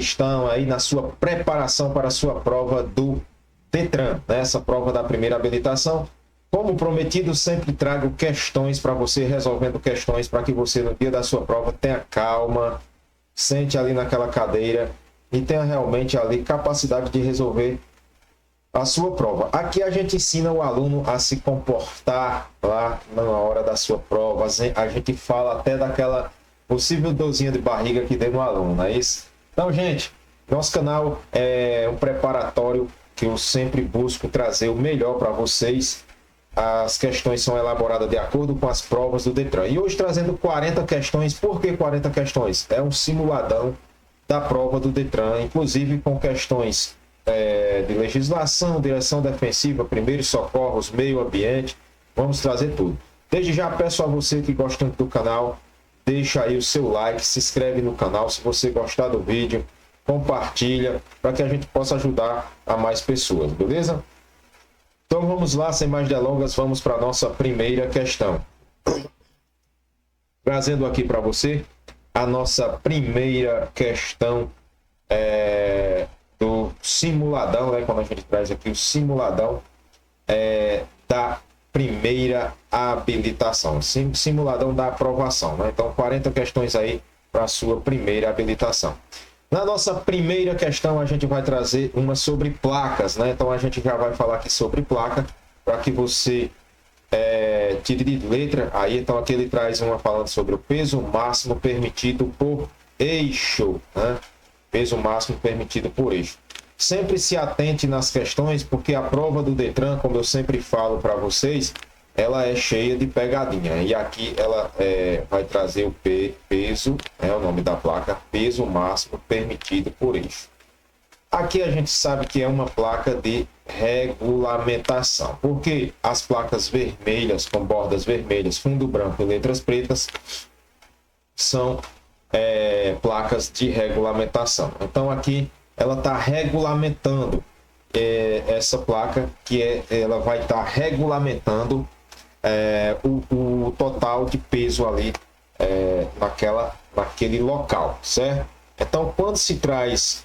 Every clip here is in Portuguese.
estão aí na sua preparação para a sua prova do Detran, né? Essa prova da primeira habilitação. Como prometido, sempre trago questões para você, resolvendo questões para que você no dia da sua prova tenha calma, sente ali naquela cadeira e tenha realmente ali capacidade de resolver a sua prova. Aqui a gente ensina o aluno a se comportar lá na hora da sua prova. A gente fala até daquela possível dorzinha de barriga que deu no aluno, não é isso? Então, gente, nosso canal é um preparatório que eu sempre busco trazer o melhor para vocês. As questões são elaboradas de acordo com as provas do Detran. E hoje trazendo 40 questões. Por que 40 questões? É um simuladão da prova do Detran, inclusive com questões de legislação, direção defensiva, primeiros socorros, meio ambiente. Vamos trazer tudo. Desde já peço a você que gosta do canal, deixa aí o seu like, se inscreve no canal. Se você gostar do vídeo, compartilha para que a gente possa ajudar a mais pessoas, beleza? Então vamos lá, sem mais delongas, vamos para a nossa primeira questão. Trazendo aqui para você a nossa primeira questão do simuladão, né? Quando a gente traz aqui o simuladão da primeira habilitação, simuladão da aprovação, né? Então 40 questões aí para a sua primeira habilitação. Na nossa primeira questão, a gente vai trazer uma sobre placas, né? Então, a gente já vai falar aqui sobre placa, para que você tire de letra. Aí, então, aqui ele traz uma falando sobre o peso máximo permitido por eixo, né? Peso máximo permitido por eixo. Sempre se atente nas questões, porque a prova do Detran, como eu sempre falo para vocês, ela é cheia de pegadinha. E aqui ela vai trazer o peso, é o nome da placa, peso máximo permitido por eixo. Aqui a gente sabe que é uma placa de regulamentação, porque as placas vermelhas, com bordas vermelhas, fundo branco e letras pretas, são placas de regulamentação. Então aqui ela está regulamentando essa placa, que ela vai estar regulamentando o total de peso ali naquele local, certo? Então, quando se traz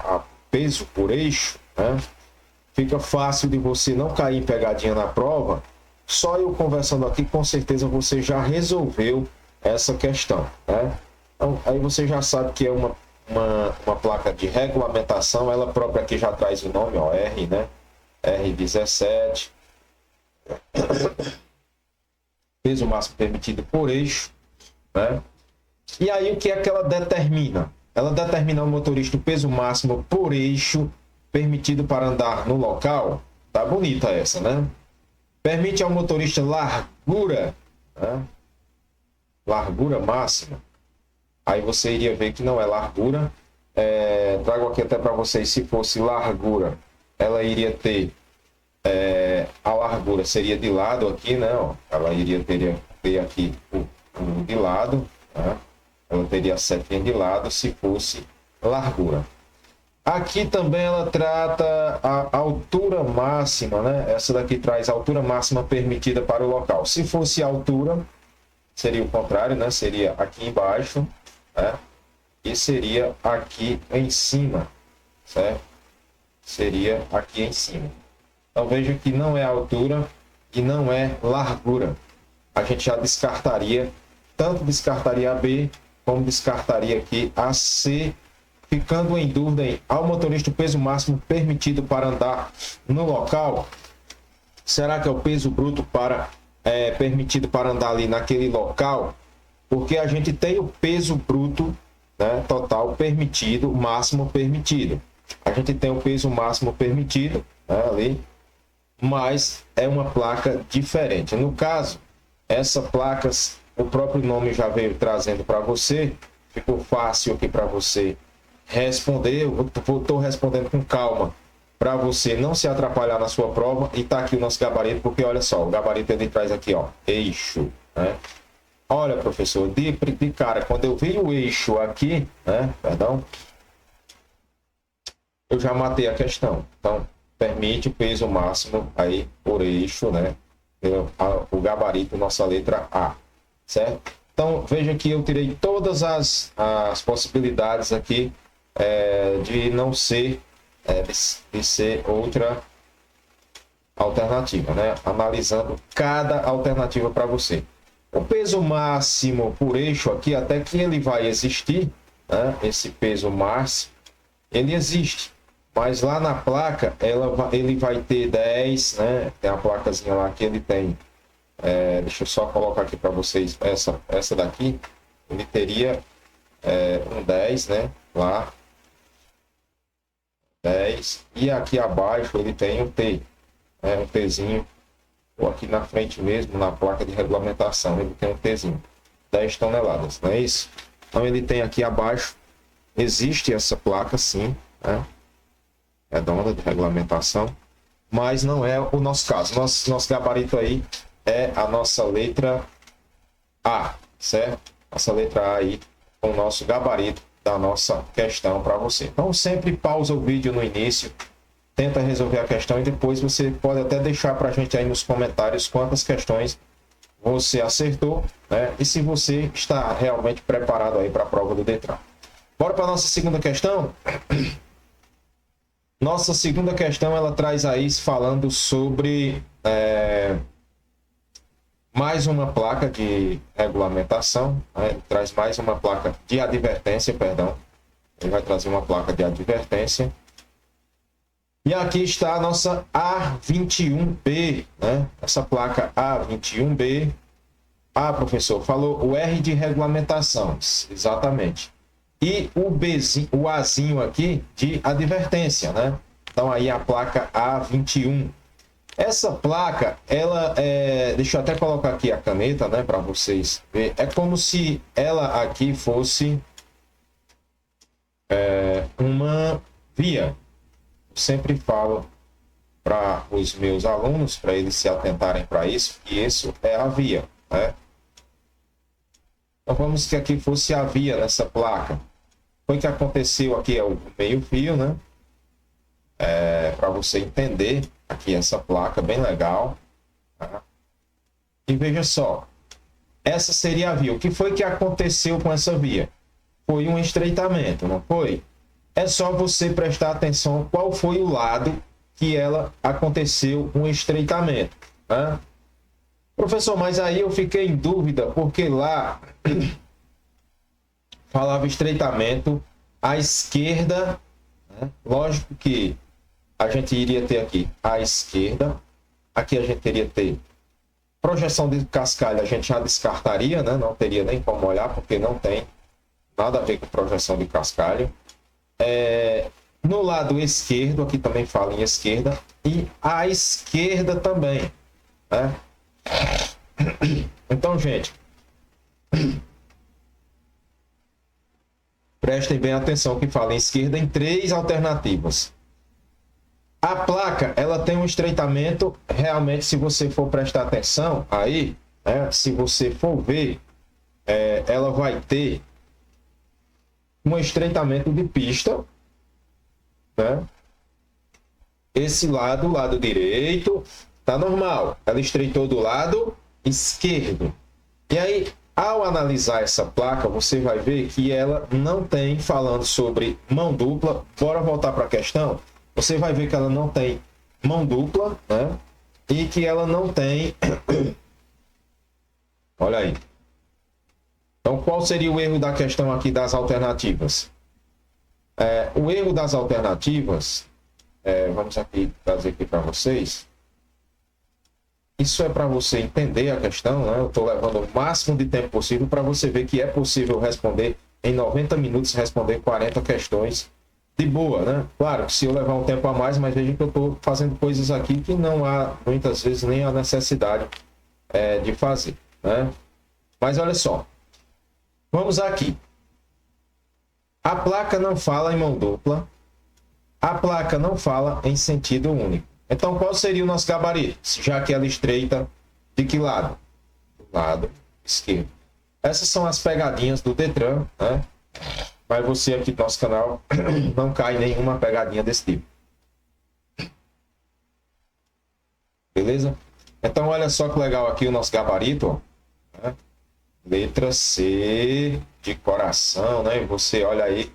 a peso por eixo, né, fica fácil de você não cair em pegadinha na prova. Só eu conversando aqui, com certeza você já resolveu essa questão, né? Então, aí você já sabe que é uma placa de regulamentação. Ela própria aqui já traz o nome, ó, R, né? R17. Peso máximo permitido por eixo, né? E aí o que é que ela determina? Ela determina ao motorista o peso máximo por eixo permitido para andar no local. Tá bonita essa, né? Permite ao motorista largura, né? Largura máxima. Aí você iria ver que não é largura. Trago aqui até para vocês, se fosse largura, ela iria ter a largura seria de lado aqui, né? Ó, ela ter aqui o de lado, né? Ela teria a setinha de lado se fosse largura. Aqui também ela trata a altura máxima, né? Essa daqui traz a altura máxima permitida para o local. Se fosse a altura, seria o contrário, né? Seria aqui embaixo, né? E seria aqui em cima, certo? Seria aqui em cima. Então veja que não é altura e não é largura. A gente já descartaria, tanto descartaria a B, como descartaria aqui a C, ficando em dúvida em ao motorista o peso máximo permitido para andar no local. Será que é o peso bruto permitido para andar ali naquele local? Porque a gente tem o peso bruto, né, total permitido, máximo permitido. A gente tem o peso máximo permitido, né, ali, mas é uma placa diferente. No caso, essa placa, o próprio nome já veio trazendo para você, ficou fácil aqui para você responder. Eu estou respondendo com calma para você não se atrapalhar na sua prova. E tá aqui o nosso gabarito, porque olha só, o gabarito ele traz aqui, ó, eixo, né? Olha, professor, de cara, quando eu vi o eixo aqui, né, perdão, eu já matei a questão. Então, permite o peso máximo aí por eixo, né? O gabarito, nossa letra A, certo? Então, veja que eu tirei todas as possibilidades aqui de não ser, de ser outra alternativa, né? Analisando cada alternativa para você. O peso máximo por eixo aqui, até que ele vai existir, né? Esse peso máximo, ele existe. Mas lá na placa, ele vai ter 10, né? Tem a placazinha lá que ele tem. Deixa eu só colocar aqui para vocês. Essa daqui, ele teria um 10, né? Lá. 10. E aqui abaixo ele tem um T. Um Tzinho. Ou aqui na frente mesmo, na placa de regulamentação, ele tem um Tzinho. 10 toneladas, não é isso? Então ele tem aqui abaixo. Existe essa placa sim, né? Redonda de regulamentação, mas não é o nosso caso. Nosso gabarito aí é a nossa letra A, certo? Nossa letra A aí com o nosso gabarito da nossa questão para você. Então sempre pausa o vídeo no início, tenta resolver a questão e depois você pode até deixar para a gente aí nos comentários quantas questões você acertou, né? E se você está realmente preparado aí para a prova do Detran. Bora para a nossa segunda questão? Nossa segunda questão, ela traz aí falando sobre mais uma placa de regulamentação, né? Ele traz mais uma placa de advertência, perdão. Ele vai trazer uma placa de advertência. E aqui está a nossa A21B, né? Essa placa A21B. Ah, professor, falou o R de regulamentação, exatamente. E o Azinho aqui de advertência, né? Então aí a placa A21. Essa placa, ela deixa eu até colocar aqui a caneta, né? Para vocês verem. É como se ela aqui fosse uma via. Eu sempre falo para os meus alunos, para eles se atentarem para isso, que isso é a via, né? Então vamos que aqui fosse a via nessa placa. Foi que aconteceu aqui, é o meio-fio, né? Para você entender aqui essa placa, bem legal. Tá? E veja só, essa seria a via. O que foi que aconteceu com essa via? Foi um estreitamento, não foi? É só você prestar atenção qual foi o lado que ela aconteceu um estreitamento. Né? Professor, mas aí eu fiquei em dúvida, porque lá falava estreitamento à esquerda, né? Lógico que a gente iria ter aqui à esquerda, aqui a gente teria ter projeção de cascalho, a gente já descartaria, né? Não teria nem como olhar, porque não tem nada a ver com projeção de cascalho. No lado esquerdo, aqui também fala em esquerda, e à esquerda também, né? Então, gente, prestem bem atenção que fala em esquerda em 3 alternativas. A placa, ela tem um estreitamento, realmente, se você for prestar atenção, aí, né, se você for ver, ela vai ter um estreitamento de pista, né? Esse lado, o lado direito, tá normal. Ela estreitou do lado esquerdo. E aí, ao analisar essa placa, você vai ver que ela não tem, falando sobre mão dupla. Bora voltar para a questão. Você vai ver que ela não tem mão dupla, né? E que ela não tem... Olha aí. Então, qual seria o erro da questão aqui das alternativas? O erro das alternativas, vamos aqui trazer aqui para vocês. Isso é para você entender a questão, né? Eu estou levando o máximo de tempo possível para você ver que é possível responder em 90 minutos, responder 40 questões de boa, né? Claro que se eu levar um tempo a mais, mas veja que eu estou fazendo coisas aqui que não há, muitas vezes, nem a necessidade de fazer, né? Mas olha só, vamos aqui. A placa não fala em mão dupla, a placa não fala em sentido único. Então, qual seria o nosso gabarito? Já que ela estreita de que lado? Do lado esquerdo. Essas são as pegadinhas do Detran, né? Mas você aqui no nosso canal não cai nenhuma pegadinha desse tipo. Beleza? Então, olha só que legal aqui o nosso gabarito, ó, né? Letra C de coração, né? E você olha aí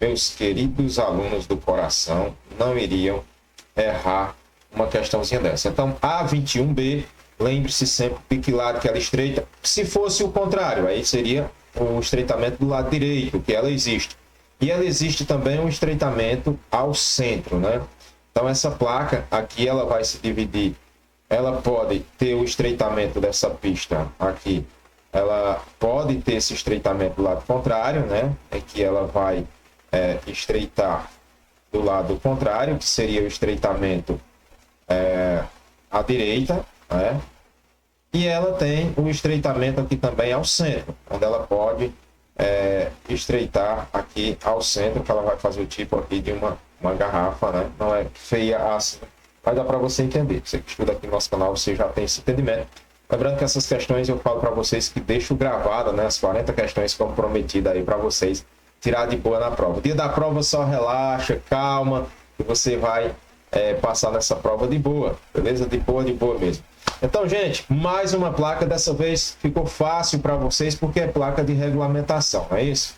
meus queridos alunos do coração não iriam errar uma questãozinha dessa. Então, A21B, lembre-se sempre de que lado que ela estreita. Se fosse o contrário, aí seria o estreitamento do lado direito, que ela existe. E ela existe também um estreitamento ao centro, né? Então, essa placa aqui, ela vai se dividir. Ela pode ter o estreitamento dessa pista aqui. Ela pode ter esse estreitamento do lado contrário, né? É que ela vai estreitar do lado contrário, que seria o estreitamento à direita, né? E ela tem o estreitamento aqui também ao centro, onde ela pode estreitar aqui ao centro, que ela vai fazer o tipo aqui de uma garrafa, né? Não é feia assim, vai dar para você entender. Você que estuda aqui no nosso canal, você já tem esse entendimento. Lembrando que essas questões eu falo para vocês que deixo gravada, né? As 40 questões como prometido aí para vocês tirar de boa na prova. O dia da prova só relaxa, calma, que você vai passar nessa prova de boa, beleza? De boa mesmo. Então, gente, mais uma placa. Dessa vez ficou fácil para vocês porque é placa de regulamentação, não é isso?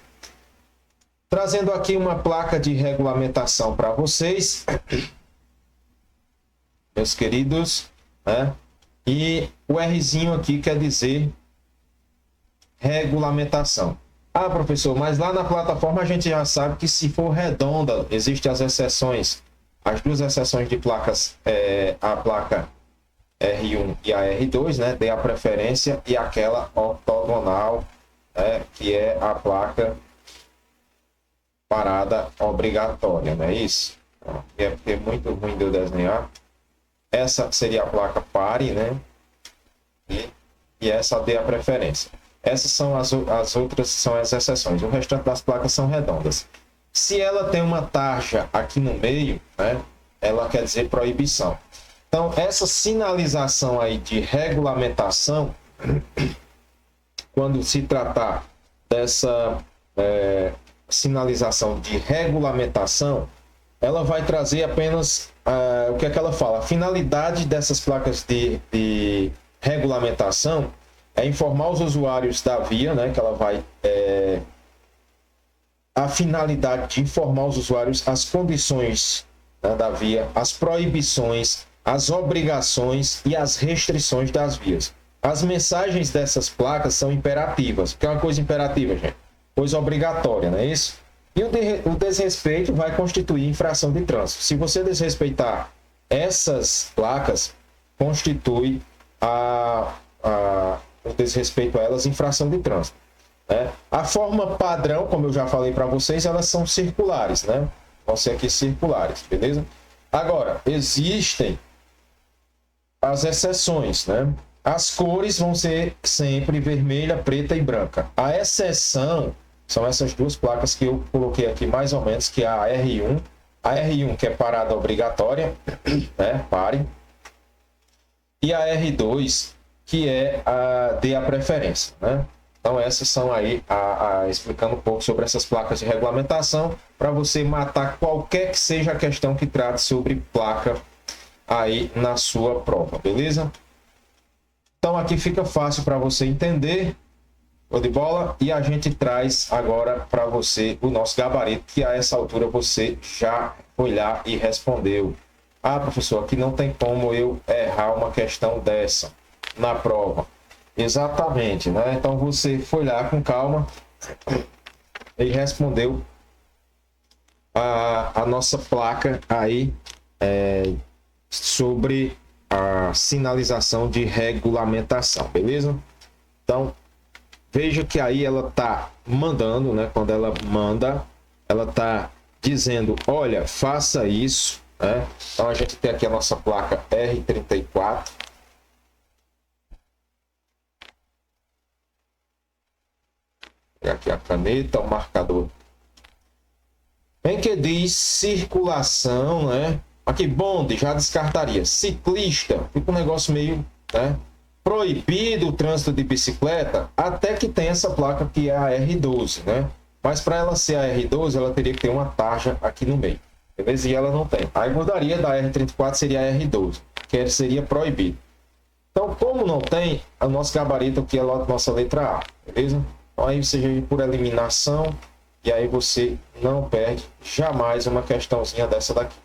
Trazendo aqui uma placa de regulamentação para vocês, meus queridos, né? E o Rzinho aqui quer dizer regulamentação. Ah, professor, mas lá na plataforma a gente já sabe que se for redonda, existem as exceções, as duas exceções de placas, a placa R1 e a R2, né? Dê a preferência, e aquela ortogonal, que é a placa parada obrigatória, não é isso? É muito ruim de eu desenhar. Essa seria a placa pare, né? E essa dê a preferência. Essas são as outras, são as exceções. O restante das placas são redondas. Se ela tem uma tarja aqui no meio, né? Ela quer dizer proibição. Então, essa sinalização aí de regulamentação, quando se tratar dessa sinalização de regulamentação, ela vai trazer apenas o que é que ela fala? A finalidade dessas placas de regulamentação é informar os usuários da via, né? Que ela vai a finalidade de informar os usuários as condições, né, da via, as proibições, as obrigações e as restrições das vias. As mensagens dessas placas são imperativas. O que é uma coisa imperativa, gente? Coisa obrigatória, não é isso? E o desrespeito vai constituir infração de trânsito. Se você desrespeitar essas placas, constitui o desrespeito a elas infração de trânsito, né? A forma padrão, como eu já falei para vocês, elas são circulares, né? Vão ser aqui circulares, beleza? Agora, existem as exceções, né? As cores vão ser sempre vermelha, preta e branca. A exceção são essas duas placas que eu coloquei aqui mais ou menos, que é a R1. A R1 que é parada obrigatória, né? Pare. E a R2 que é a preferência, né? Então essas são aí explicando um pouco sobre essas placas de regulamentação, para você matar qualquer que seja a questão que trate sobre placa aí na sua prova, beleza? Então aqui fica fácil para você entender, show de bola, e a gente traz agora para você o nosso gabarito, que a essa altura você já foi lá e respondeu. Ah, professor, aqui não tem como eu errar uma questão dessa na prova. Exatamente, né? Então você foi lá com calma e respondeu a nossa placa aí sobre a sinalização de regulamentação, beleza? Então veja que aí ela tá mandando, né? Quando ela manda, ela tá dizendo, olha, faça isso, né? Então a gente tem aqui a nossa placa R34. Aqui a caneta, o marcador. Em que diz circulação, né? Aqui, bonde, já descartaria. Ciclista, fica um negócio meio, né? Proibido o trânsito de bicicleta, até que tem essa placa que é a R12, né? Mas para ela ser a R12, ela teria que ter uma tarja aqui no meio, beleza? E ela não tem. Aí mudaria da R34, seria a R12, que seria proibido. Então, como não tem, o nosso gabarito aqui é a nossa letra A, beleza? Então, aí, seja por eliminação, E aí você não perde jamais uma questãozinha dessa daqui.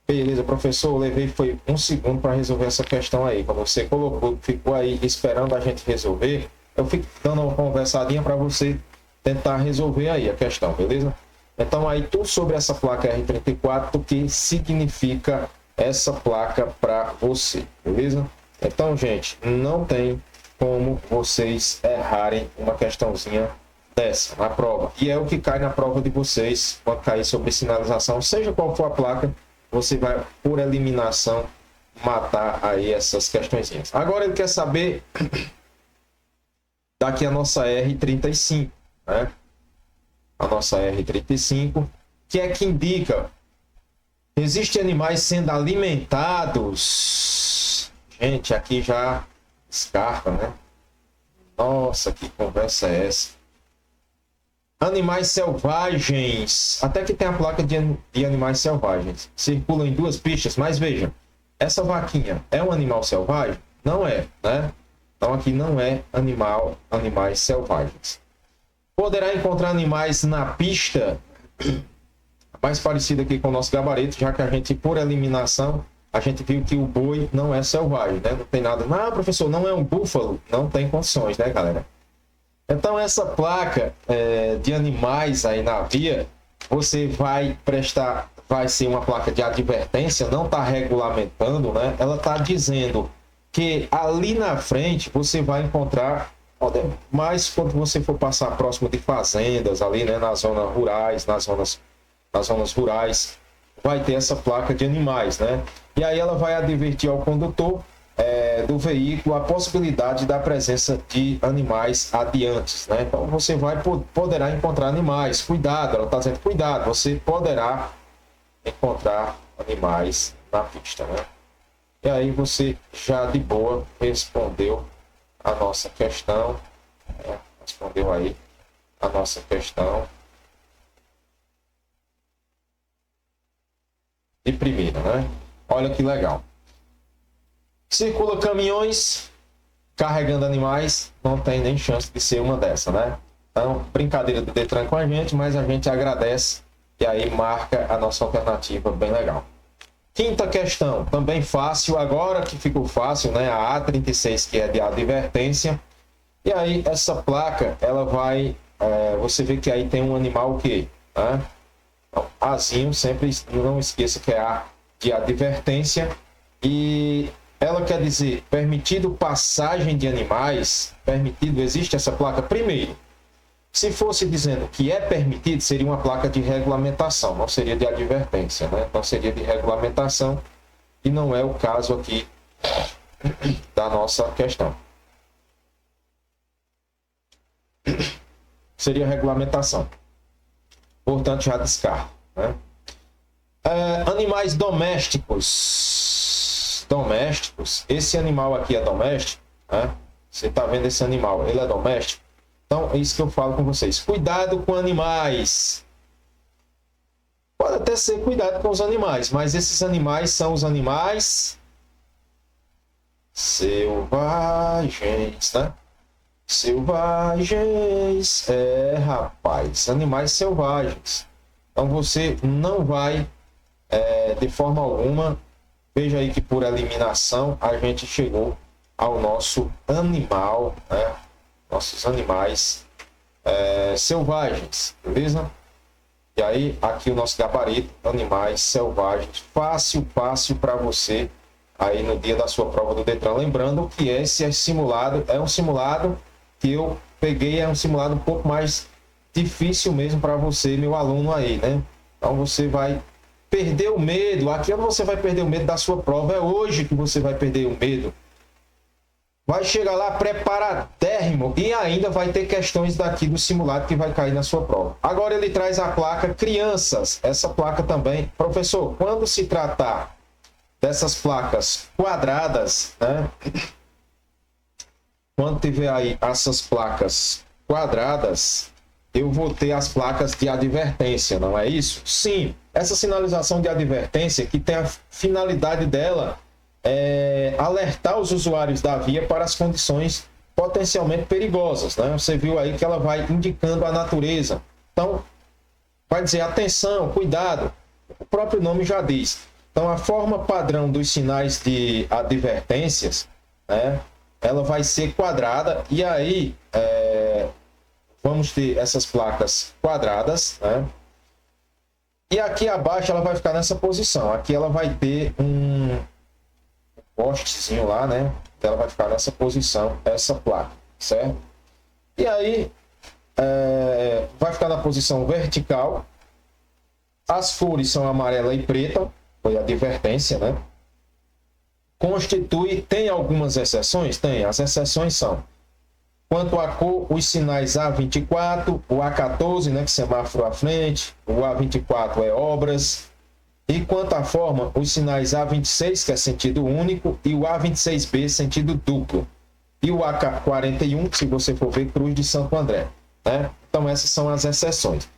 Beleza, professor, eu levei foi 1 segundo para resolver essa questão aí. Quando você colocou, ficou aí esperando a gente resolver, eu fico dando uma conversadinha para você tentar resolver aí a questão, beleza? Então aí tudo sobre essa placa R34, o que significa essa placa para você, beleza? Então, gente, não tem como vocês errarem uma questãozinha dessa na prova. E é o que cai na prova de vocês quando cair sobre sinalização, seja qual for a placa, você vai, por eliminação, matar aí essas questõezinhas. Agora ele quer saber daqui a nossa R35, né? A nossa R35, que é que indica: existem animais sendo alimentados. Gente, aqui já descarta, né? Nossa, que conversa é essa? Animais selvagens. Até que tem a placa de animais selvagens. Circula em 2 pistas, mas veja, essa vaquinha é um animal selvagem? Não é, né? Então aqui não é animais selvagens. Poderá encontrar animais na pista, mais parecido aqui com o nosso gabarito, já que a gente, por eliminação, a gente viu que o boi não é selvagem, né? Não tem nada. Ah, professor, não é um búfalo? Não tem condições, né, galera? Então, essa placa de animais aí na via, você vai prestar, vai ser uma placa de advertência, não está regulamentando, né? Ela está dizendo que ali na frente você vai encontrar, mas quando você for passar próximo de fazendas, ali, né, nas zonas rurais, nas zonas rurais, vai ter essa placa de animais, né? E aí ela vai advertir ao condutor do veículo a possibilidade da presença de animais adiantes, né? Então você poderá encontrar animais. Cuidado, ela está dizendo cuidado, você poderá encontrar animais na pista, né? E aí você já de boa respondeu a nossa questão, né? Respondeu aí a nossa questão de primeira, né? Olha que legal. Circula caminhões carregando animais, não tem nem chance de ser uma dessa, né? Então, brincadeira do Detran com a gente, mas a gente agradece e aí marca a nossa alternativa bem legal. Quinta questão, também fácil, agora que ficou fácil, né? A A36, que é de advertência. E aí, essa placa, ela vai... você vê que aí tem um animal o quê? Né? Então, Azinho, sempre não esqueça que é A de advertência. E ela quer dizer, permitido passagem de animais, permitido, existe essa placa? Primeiro, se fosse dizendo que é permitido, seria uma placa de regulamentação, não seria de advertência, né? Então seria de regulamentação, e não é o caso aqui da nossa questão. Seria regulamentação. Portanto, já descarto, né? Animais domésticos. Esse animal aqui é doméstico, né? Você está vendo esse animal, ele é doméstico? Então, é isso que eu falo com vocês. Cuidado com animais. Pode até ser cuidado com os animais, mas esses animais são os animais selvagens, né? Selvagens, rapaz, animais selvagens. Então você não vai, de forma alguma, veja aí que por eliminação a gente chegou ao nosso animal, né? Nossos animais selvagens, beleza? E aí aqui o nosso gabarito, animais selvagens, fácil para você aí no dia da sua prova do Detran. Lembrando que esse simulado é um simulado que eu peguei, é um simulado um pouco mais difícil mesmo para você, meu aluno aí, né? Então você vai perder o medo. Aqui você vai perder o medo da sua prova. É hoje que você vai perder o medo. Vai chegar lá preparadérrimo e ainda vai ter questões daqui do simulado que vai cair na sua prova. Agora ele traz a placa crianças. Essa placa também. Professor, quando se tratar dessas placas quadradas, né? Quando tiver aí essas placas quadradas, eu vou ter as placas de advertência, não é isso? Sim, essa sinalização de advertência que tem a finalidade dela alertar os usuários da via para as condições potencialmente perigosas, né? Você viu aí que ela vai indicando a natureza. Então, vai dizer atenção, cuidado. O próprio nome já diz. Então, a forma padrão dos sinais de advertências, né, ela vai ser quadrada, e aí vamos ter essas placas quadradas, né? E aqui abaixo ela vai ficar nessa posição. Aqui ela vai ter um postezinho lá, né? Então ela vai ficar nessa posição, essa placa, certo? E aí vai ficar na posição vertical. As cores são amarela e preta, foi a advertência, né? Tem algumas exceções? Tem. As exceções são: quanto à cor, os sinais A24, o A14, né, que é semáforo à frente, o A24 é obras. E quanto à forma, os sinais A26, que é sentido único, e o A26B, sentido duplo. E o A41, se você for ver, Cruz de Santo André, né? Então, essas são as exceções.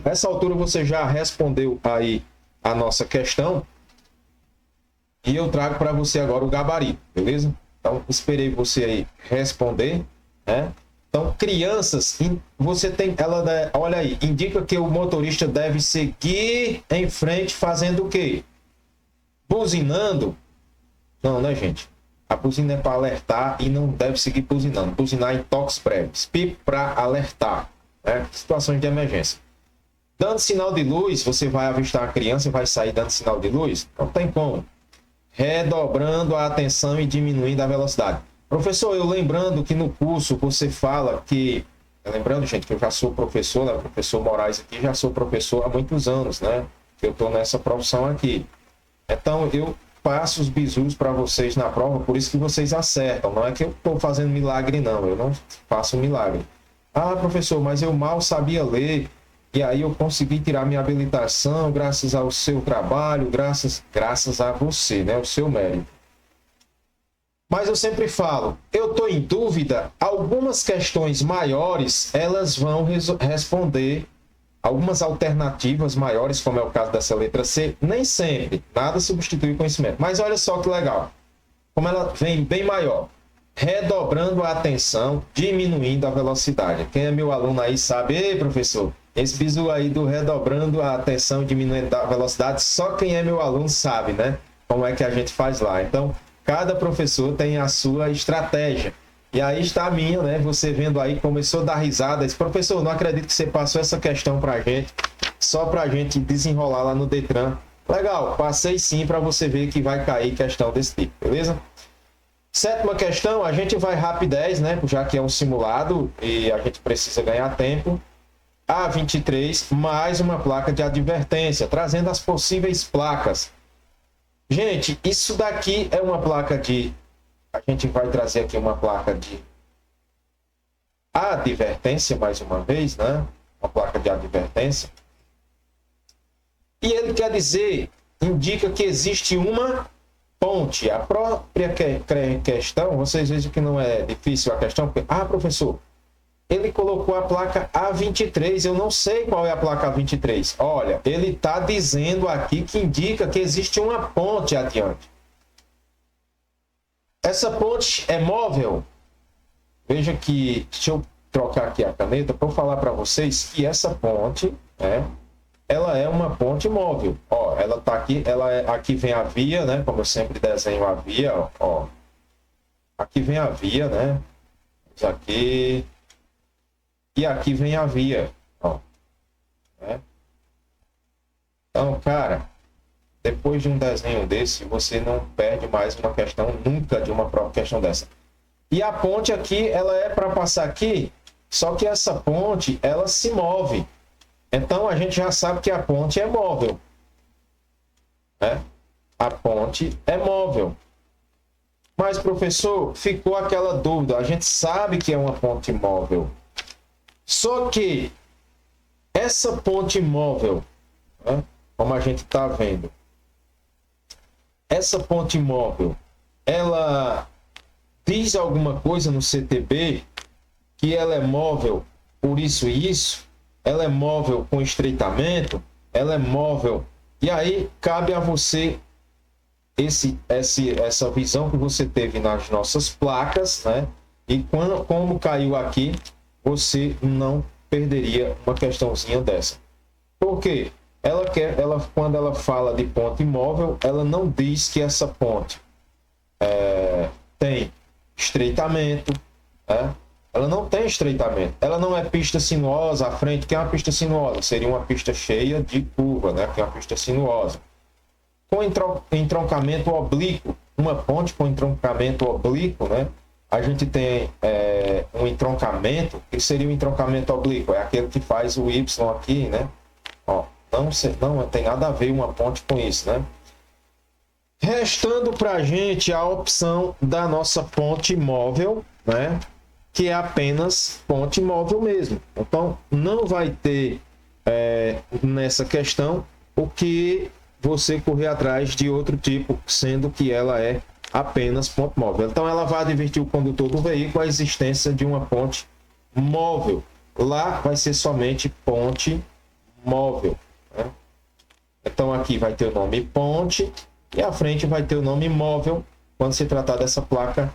Nessa altura, você já respondeu aí a nossa questão. E eu trago para você agora o gabarito, beleza? Então, esperei você aí responder, né? Então, crianças, você tem, olha aí, indica que o motorista deve seguir em frente fazendo o quê? Buzinando? Não, né, gente? A buzina é para alertar e não deve seguir buzinando. Buzinar em toques prévios. Pipo para alertar, né? Situações de emergência. Dando sinal de luz, você vai avistar a criança e vai sair dando sinal de luz? Não tem como. Redobrando a atenção e diminuindo a velocidade. Professor, eu lembrando que no curso você fala que... Lembrando, gente, que eu já sou professor, né? Professor Moraes aqui, já sou professor há muitos anos, né? Eu estou nessa profissão aqui. Então, eu passo os bizus para vocês na prova, por isso que vocês acertam. Não é que eu estou fazendo milagre, não. Eu não faço milagre. Ah, professor, mas eu mal sabia ler. E aí eu consegui tirar minha habilitação graças ao seu trabalho, graças a você, né? O seu mérito. Mas eu sempre falo, eu estou em dúvida, algumas questões maiores, elas vão responder, algumas alternativas maiores, como é o caso dessa letra C, nem sempre, nada substitui o conhecimento. Mas olha só que legal, como ela vem bem maior. Redobrando a atenção, diminuindo a velocidade. Quem é meu aluno aí sabe, ei, professor, esse bizu aí do redobrando a atenção, diminuindo a velocidade, só quem é meu aluno sabe, né? Como é que a gente faz lá. Então, cada professor tem a sua estratégia. E aí está a minha, né? Você vendo aí, começou a dar risada. Disse, professor, não acredito que você passou essa questão pra gente, só pra gente desenrolar lá no Detran. Legal, passei sim para você ver que vai cair questão desse tipo, beleza? Sétima questão, a gente vai rapidez, né? Já que é um simulado e a gente precisa ganhar tempo. A23, mais uma placa de advertência, trazendo as possíveis placas. Gente, isso daqui é uma placa de... A gente vai trazer aqui uma placa de advertência, mais uma vez, né? Uma placa de advertência. E ele quer dizer, indica que existe uma ponte. A própria questão, vocês vejam que não é difícil a questão, porque, professor, ele colocou a placa A23, eu não sei qual é a placa A23. Olha, ele está dizendo aqui que indica que existe uma ponte adiante. Essa ponte é móvel? Veja que, deixa eu trocar aqui a caneta para eu falar para vocês que essa ponte, né, ela é uma ponte móvel. Ó, ela está aqui, aqui vem a via, né, como eu sempre desenho a via, ó. Aqui vem a via, né, aqui... E aqui vem a via, ó. Né? Então, cara, depois de um desenho desse, você não perde mais uma questão, nunca, de uma própria questão dessa. E a ponte aqui, ela é para passar aqui, só que essa ponte, ela se move. Então, a gente já sabe que a ponte é móvel. Né? A ponte é móvel. Mas, professor, ficou aquela dúvida. A gente sabe que é uma ponte móvel. Só que essa ponte móvel, né, como a gente está vendo, essa ponte móvel, ela diz alguma coisa no CTB que ela é móvel por isso e isso, ela é móvel com estreitamento, ela é móvel. E aí cabe a você essa visão que você teve nas nossas placas, né? E como caiu aqui, você não perderia uma questãozinha dessa. Por quê? Quando ela fala de ponte imóvel, ela não diz que essa ponte tem estreitamento, né? Ela não tem estreitamento. Ela não é pista sinuosa à frente, que é uma pista sinuosa. Seria uma pista cheia de curva, né? Que é uma pista sinuosa. Com entroncamento oblíquo, uma ponte com entroncamento oblíquo, né? A gente tem um entroncamento, que seria o entroncamento oblíquo, é aquele que faz o Y aqui, né? Ó, não tem nada a ver uma ponte com isso, né? Restando para a gente a opção da nossa ponte móvel, né? Que é apenas ponte móvel mesmo. Então, não vai ter nessa questão o que você correr atrás de outro tipo, sendo que ela é apenas ponte móvel. Então, ela vai advertir o condutor do veículo a existência de uma ponte móvel. Lá vai ser somente ponte móvel, né? Então, aqui vai ter o nome ponte e à frente vai ter o nome móvel quando se tratar dessa placa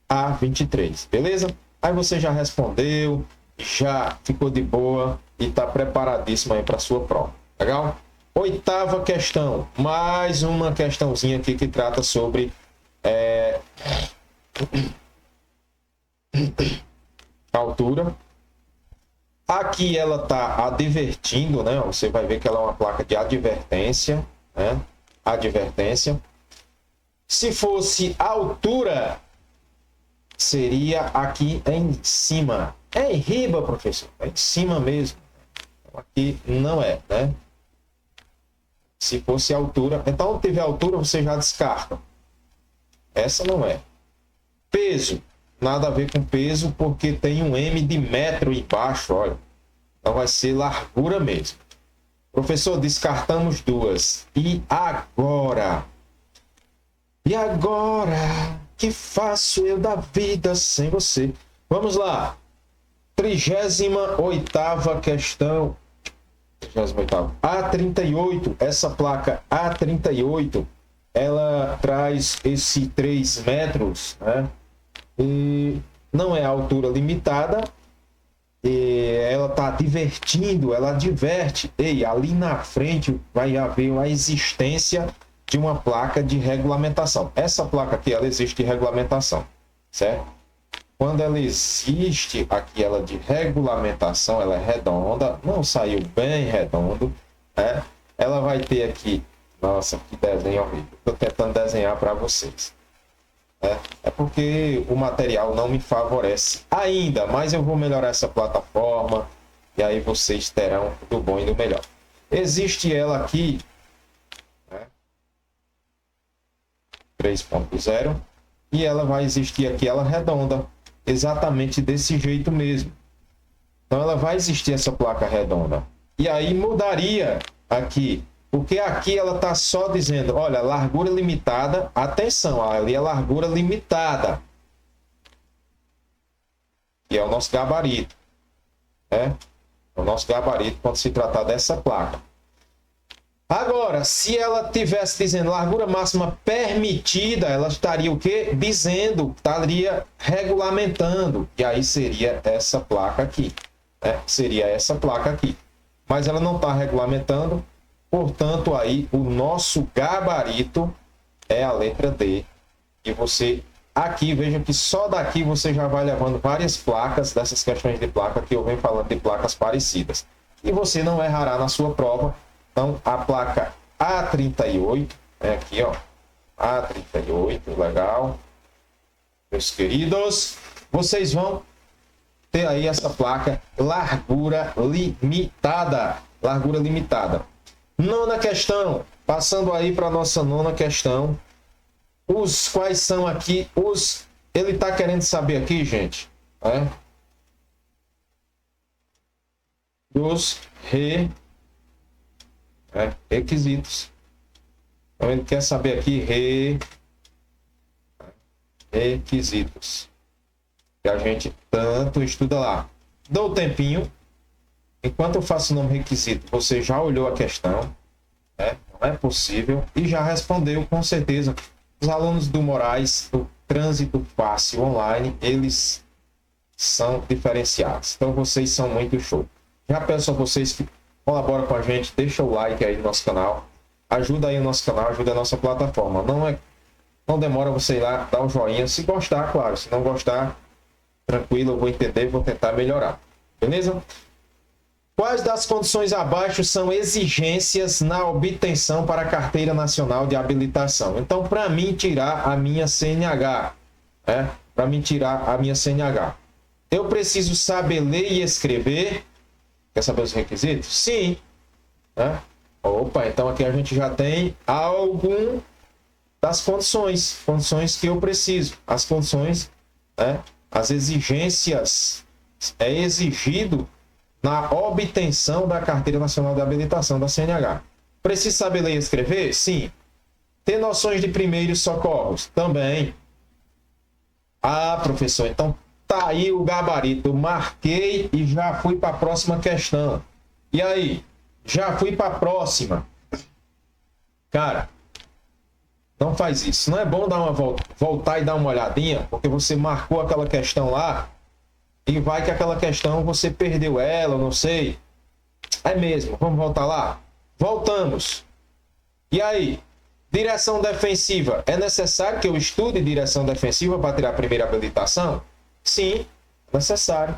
A23, beleza? Aí você já respondeu, já ficou de boa e está preparadíssimo aí para a sua prova. Legal? 8ª questão. Mais uma questãozinha aqui que trata sobre altura. Aqui ela está advertindo, né? Você vai ver que ela é uma placa de advertência, né? Advertência. Se fosse altura, seria aqui em cima. É em riba, professor. É em cima mesmo. Aqui não é, né? Se fosse altura. Então, se tiver altura, você já descarta. Essa não é. Peso. Nada a ver com peso, porque tem um M de metro embaixo, olha. Então, vai ser largura mesmo. Professor, descartamos duas. E agora? E agora? Que faço eu da vida sem você? Vamos lá. 38ª questão. 38ª. A38. Essa placa A38, ela traz esse 3 metros, né? E não é a altura limitada. E ela está advertindo, ela adverte. Ei, ali na frente vai haver a existência de uma placa de regulamentação. Essa placa aqui, ela existe de regulamentação, certo? Quando ela existe aqui, ela de regulamentação, ela é redonda, não saiu bem redondo, né? Ela vai ter aqui, nossa, que desenho horrível. Estou tentando desenhar para vocês. É porque o material não me favorece ainda, mas eu vou melhorar essa plataforma e aí vocês terão do bom e do melhor. Existe ela aqui, 3.0, e ela vai existir aqui, ela redonda, exatamente desse jeito mesmo. Então ela vai existir essa placa redonda. E aí mudaria aqui, porque aqui ela está só dizendo, olha, largura limitada, atenção, ali é largura limitada. Que é o nosso gabarito, né? É o nosso gabarito quando se tratar dessa placa. Agora, se ela tivesse dizendo largura máxima permitida, ela estaria o quê? Dizendo, estaria regulamentando. E aí seria essa placa aqui, né? Seria essa placa aqui. Mas ela não está regulamentando, portanto, aí o nosso gabarito é a letra D. E você, aqui, veja que só daqui você já vai levando várias placas dessas questões de placa que eu venho falando de placas parecidas. E você não errará na sua prova. Então, a placa A38, aqui, ó, A38, legal. Meus queridos, vocês vão ter aí essa placa largura limitada. Largura limitada. 9ª questão, passando aí para a nossa 9ª questão. Quais são aqui os... Ele está querendo saber aqui, gente, né? Os requisitos. Então, ele quer saber aqui requisitos. Que a gente tanto estuda lá. Dou um tempinho. Enquanto eu faço o nome requisito, você já olhou a questão, né? Não é possível. E já respondeu, com certeza. Os alunos do Moraes, do Trânsito Fácil Online, eles são diferenciados. Então, vocês são muito show. Já peço a vocês que colabora com a gente, deixa o like aí no nosso canal, ajuda aí o nosso canal, ajuda a nossa plataforma. Não demora você ir lá, dar um joinha, se gostar, claro, se não gostar, tranquilo, eu vou entender, vou tentar melhorar, beleza? Quais das condições abaixo são exigências na obtenção para a Carteira Nacional de Habilitação? Então, para mim tirar a minha CNH, para mim tirar a minha CNH, eu preciso saber ler e escrever. Quer saber os requisitos? Sim. Opa, então aqui a gente já tem algum das condições que eu preciso. As condições, as exigências, é exigido na obtenção da Carteira Nacional de Habilitação, da CNH. Preciso saber ler e escrever? Sim. Ter noções de primeiros socorros? Também. Ah, professor, então tá aí o gabarito. Eu marquei e já fui para a próxima questão. E aí? Já fui para a próxima. Cara, não faz isso. Não é bom dar uma voltar e dar uma olhadinha, porque você marcou aquela questão lá e vai que aquela questão você perdeu ela, não sei. É mesmo, vamos voltar lá? Voltamos. E aí? Direção defensiva. É necessário que eu estude direção defensiva para tirar a primeira habilitação? Sim, necessário.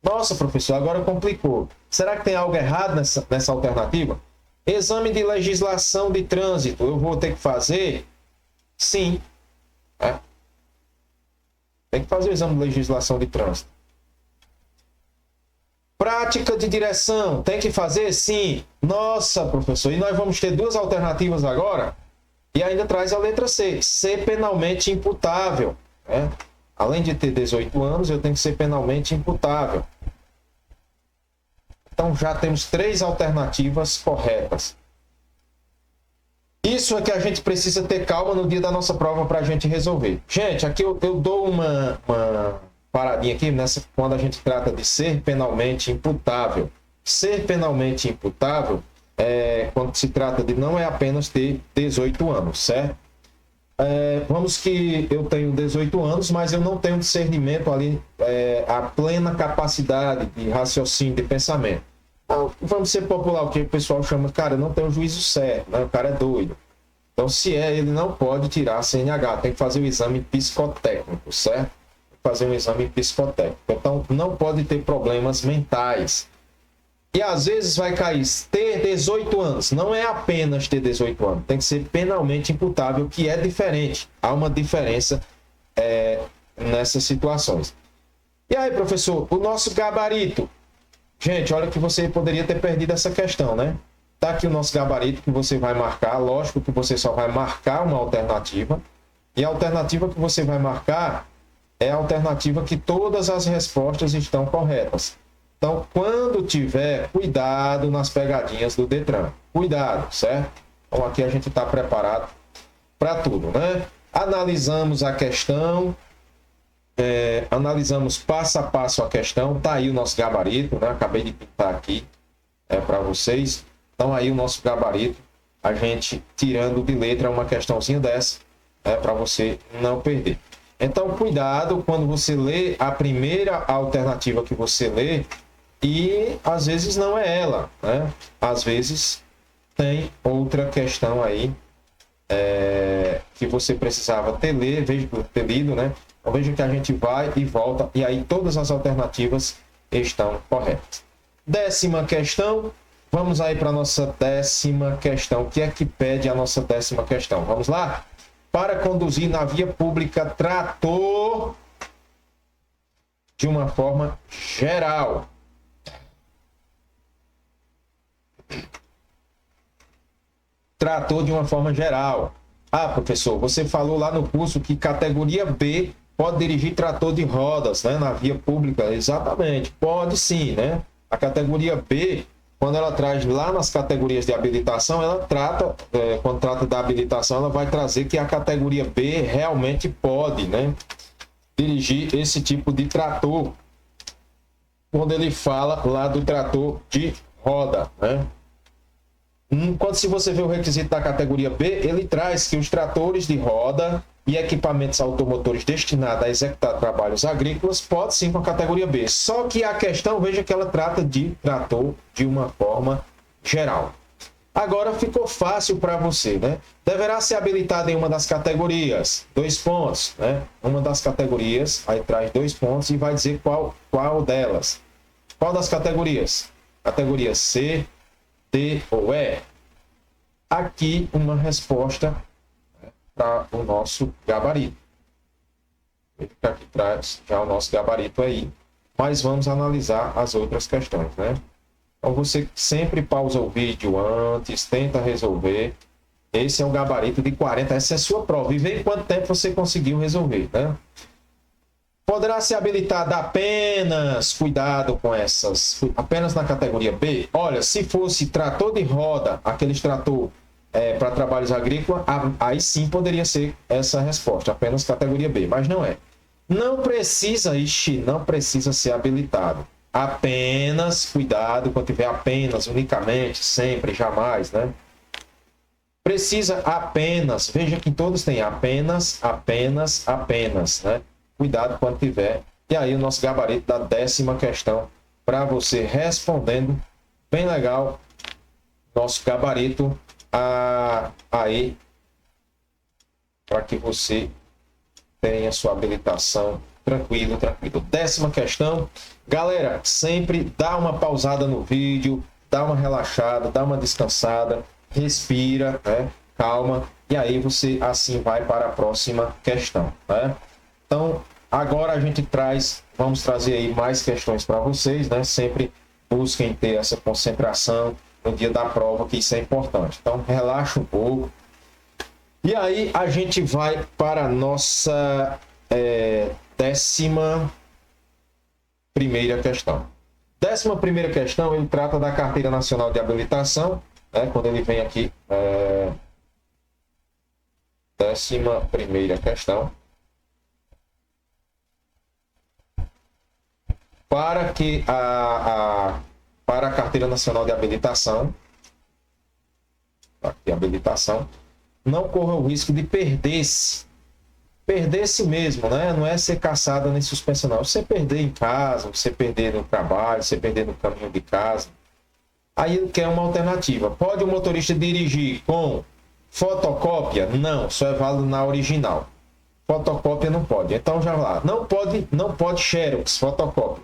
Nossa, professor, agora complicou. Será que tem algo errado nessa alternativa? Exame de legislação de trânsito, eu vou ter que fazer? Sim. Tem que fazer o exame de legislação de trânsito. Prática de direção, tem que fazer? Sim. Nossa, professor, e nós vamos ter duas alternativas agora? E ainda traz a letra C. Ser penalmente imputável. Além de ter 18 anos, eu tenho que ser penalmente imputável. Então já temos 3 alternativas corretas. Isso é que a gente precisa ter calma no dia da nossa prova para a gente resolver. Gente, aqui eu dou uma paradinha aqui quando a gente trata de ser penalmente imputável. Ser penalmente imputável quando se trata de não é apenas ter 18 anos, certo? Vamos que eu tenho 18 anos, mas eu não tenho discernimento ali, a plena capacidade de raciocínio, de pensamento. Então, vamos ser popular, o que o pessoal chama, cara, não tem o juízo certo, né? O cara é doido. Então, se ele não pode tirar a CNH, tem que fazer o exame psicotécnico, certo? Fazer um exame psicotécnico. Então, não pode ter problemas mentais. E às vezes vai cair ter 18 anos. Não é apenas ter 18 anos. Tem que ser penalmente imputável, que é diferente. Há uma diferença nessas situações. E aí, professor, o nosso gabarito. Gente, olha que você poderia ter perdido essa questão, né? Tá aqui o nosso gabarito que você vai marcar. Lógico que você só vai marcar uma alternativa. E a alternativa que você vai marcar é a alternativa que todas as respostas estão corretas. Então, quando tiver, cuidado nas pegadinhas do Detran. Cuidado, certo? Então, aqui a gente está preparado para tudo, né? Analisamos a questão, analisamos passo a passo a questão. Tá aí o nosso gabarito, né? Acabei de pintar aqui para vocês. Então, aí o nosso gabarito, a gente tirando de letra uma questãozinha dessa, para você não perder. Então, cuidado quando você lê a primeira alternativa que você lê, e às vezes não é ela, né? Às vezes tem outra questão aí que você precisava ter lido, né? Então veja que a gente vai e volta, e aí todas as alternativas estão corretas. 10ª questão, vamos aí para a nossa 10ª questão. O que é que pede a nossa 10ª questão? Vamos lá? Para conduzir na via pública trator de uma forma geral. Trator de uma forma geral. Ah, professor, você falou lá no curso que categoria B pode dirigir trator de rodas, né, na via pública. Exatamente, pode sim, né? A categoria B, quando ela traz lá nas categorias de habilitação, ela trata, quando trata da habilitação, ela vai trazer que a categoria B realmente pode, né, dirigir esse tipo de trator. Quando ele fala lá do trator de roda, né? Quando se você vê o requisito da categoria B, ele traz que os tratores de roda, e equipamentos automotores destinados a executar trabalhos agrícolas, pode sim com a categoria B. Só que a questão, veja que ela trata de trator de uma forma geral. Agora ficou fácil para você, né? Deverá ser habilitado em uma das categorias, 2 pontos, né? Uma das categorias, aí traz 2 pontos e vai dizer qual delas. Qual das categorias? Categoria C, D ou E? Aqui uma resposta para o nosso gabarito. Aqui traz já o nosso gabarito aí, mas vamos analisar as outras questões, né? Então você sempre pausa o vídeo antes, tenta resolver. Esse é o gabarito de 40, essa é a sua prova. E vê em quanto tempo você conseguiu resolver, né? Poderá ser habilitado apenas, cuidado com essas, apenas na categoria B? Olha, se fosse trator de roda, aqueles trator para trabalhos agrícolas, aí sim poderia ser essa resposta, apenas categoria B, mas não é. Não precisa, não precisa ser habilitado. Apenas, cuidado, quando tiver apenas, unicamente, sempre, jamais, né? Precisa apenas, veja que todos têm apenas, apenas, apenas, né? Cuidado quando tiver. E aí o nosso gabarito da 10ª questão para você respondendo. Bem legal. Nosso gabarito aí para que você tenha sua habilitação tranquilo, tranquilo. 10ª questão. Galera, sempre dá uma pausada no vídeo, dá uma relaxada, dá uma descansada, respira, né? Calma. E aí você assim vai para a próxima questão, né? Então, agora a gente vamos trazer aí mais questões para vocês, né? Sempre busquem ter essa concentração no dia da prova, que isso é importante. Então, relaxa um pouco. E aí a gente vai para a nossa 11ª questão. 11ª questão, ele trata da Carteira Nacional de Habilitação, né? Quando ele vem aqui, 11ª questão. Para que para a Carteira Nacional de Habilitação, não corra o risco de perder-se mesmo, né? Não é ser caçada nem suspensa, não. Você perder em casa, você perder no trabalho, você perder no caminho de casa. Aí ele quer uma alternativa. Pode o motorista dirigir com fotocópia? Não, só é válido na original. Fotocópia não pode. Então já lá. Não pode xerox, fotocópia.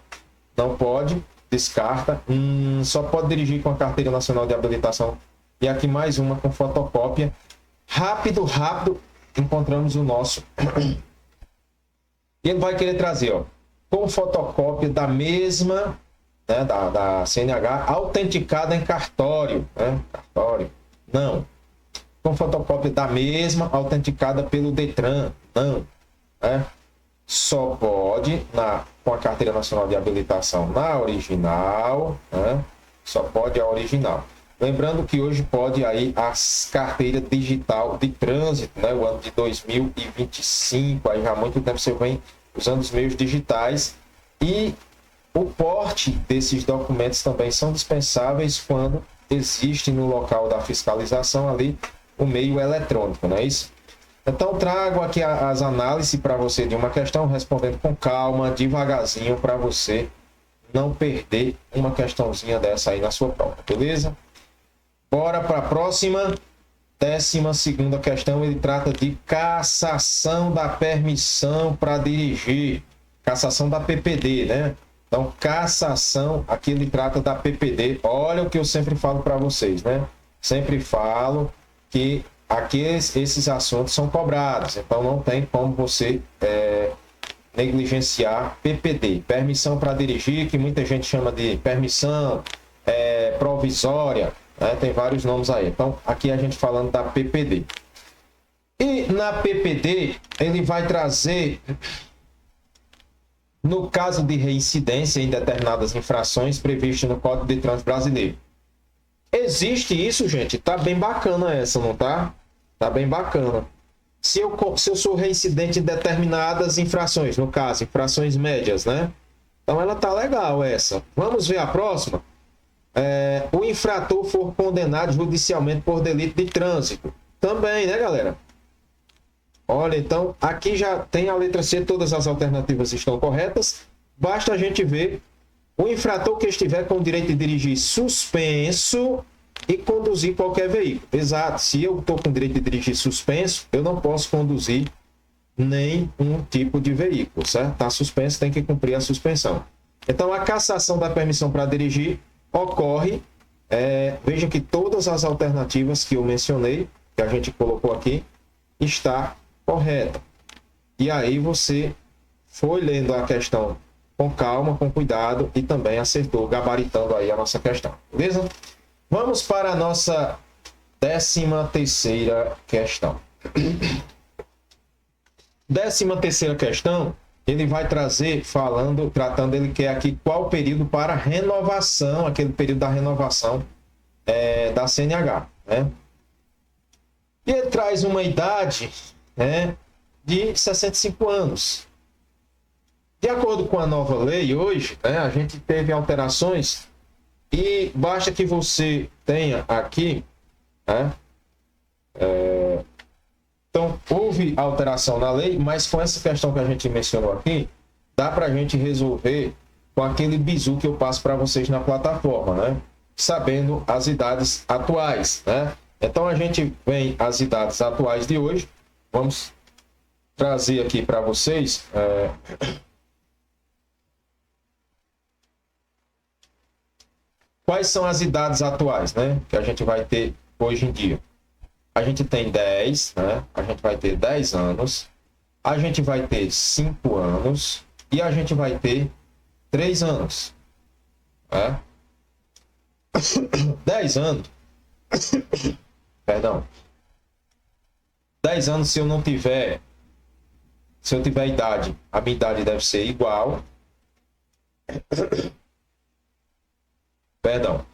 Não pode, descarta. Só pode dirigir com a Carteira Nacional de Habilitação. E aqui mais uma com fotocópia. Rápido, encontramos o nosso. E ele vai querer trazer, ó, com fotocópia da mesma, né, da CNH, autenticada em cartório, né? Cartório. Não. Com fotocópia da mesma, autenticada pelo Detran. Não. Né? Só pode com a Carteira Nacional de Habilitação na original, né? Só pode a original. Lembrando que hoje pode aí as carteiras digital de trânsito, né? O ano de 2025, aí já há muito tempo você vem usando os meios digitais, e o porte desses documentos também são dispensáveis quando existe no local da fiscalização ali o meio eletrônico, não é isso? Então trago aqui as análises para você de uma questão, respondendo com calma, devagarzinho, para você não perder uma questãozinha dessa aí na sua prova, beleza? Bora para a próxima, 12ª questão. Ele trata de cassação da permissão para dirigir, cassação da PPD, né? Então, cassação, aqui ele trata da PPD. Olha o que eu sempre falo para vocês, né? Sempre falo que aqui esses assuntos são cobrados, então não tem como você negligenciar PPD, permissão para dirigir, que muita gente chama de permissão provisória, né? Tem vários nomes aí. Então, aqui a gente falando da PPD. E na PPD, ele vai trazer, no caso de reincidência em determinadas infrações previstas no Código de Trânsito Brasileiro. Existe isso, gente? Tá bem bacana essa, não tá? Tá bem bacana. Se eu sou reincidente em determinadas infrações, no caso, infrações médias, né? Então ela tá legal essa. Vamos ver a próxima? O infrator for condenado judicialmente por delito de trânsito. Também, né, galera? Olha, então, aqui já tem a letra C, todas as alternativas estão corretas. Basta a gente ver o infrator que estiver com o direito de dirigir suspenso e conduzir qualquer veículo. Exato, se eu estou com o direito de dirigir suspenso, eu não posso conduzir nenhum tipo de veículo, certo? Está suspenso, tem que cumprir a suspensão. Então, a cassação da permissão para dirigir ocorre, veja que todas as alternativas que eu mencionei, que a gente colocou aqui, está correta. E aí você foi lendo a questão com calma, com cuidado e também acertou, gabaritando aí a nossa questão, beleza? Vamos para a nossa 13ª questão. 13ª questão, ele vai trazer, tratando, ele quer aqui qual período para renovação, aquele período da renovação da CNH, né? E ele traz uma idade, né, de 65 anos. De acordo com a nova lei, hoje, né, a gente teve alterações e basta que você tenha aqui, né, então, houve alteração na lei, mas com essa questão que a gente mencionou aqui, dá para a gente resolver com aquele bizu que eu passo para vocês na plataforma, né? Sabendo as idades atuais, né? Então, a gente vem as idades atuais de hoje. Vamos trazer aqui para vocês... Quais são as idades atuais, né? Que a gente vai ter hoje em dia. A gente tem 10, né? A gente vai ter 10 anos, a gente vai ter 5 anos e a gente vai ter 3 anos. Né? 10 anos. Perdão. 10 anos, se eu tiver idade, a minha idade deve ser igual. Perdão.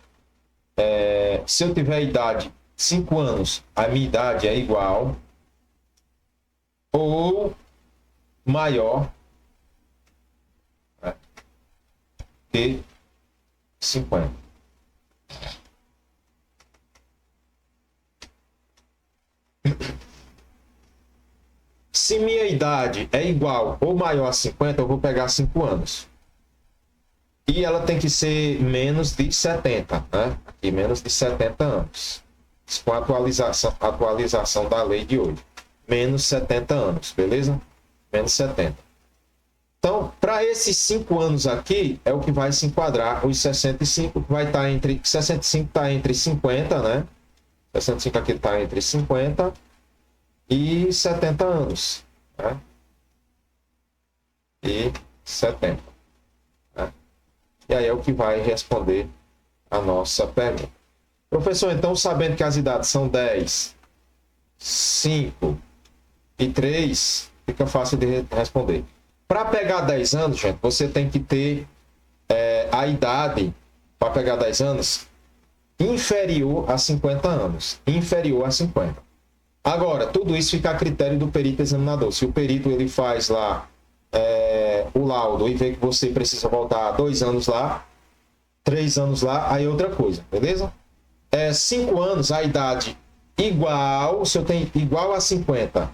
Se eu tiver idade 5 anos, a minha idade é igual ou maior, né, que 50. Se minha idade é igual ou maior a 50, eu vou pegar 5 anos. E ela tem que ser menos de 70, né? Aqui, menos de 70 anos. Com a atualização da lei de hoje. Menos 70 anos, beleza? Menos 70. Então, para esses 5 anos aqui, é o que vai se enquadrar os 65, que vai estar entre... 65 está entre 50, né? 65 aqui está entre 50 e 70 anos, né? E 70. Né? E aí é o que vai responder a nossa pergunta. Professor, então, sabendo que as idades são 10, 5 e 3, fica fácil de responder. Para pegar 10 anos, gente, você tem que ter a idade, para pegar 10 anos, inferior a 50 anos. Inferior a 50. Agora, tudo isso fica a critério do perito examinador. Se o perito ele faz lá o laudo e vê que você precisa voltar 2 anos lá, 3 anos lá, aí é outra coisa, beleza? 5 anos, a idade igual, se eu tenho igual a 50,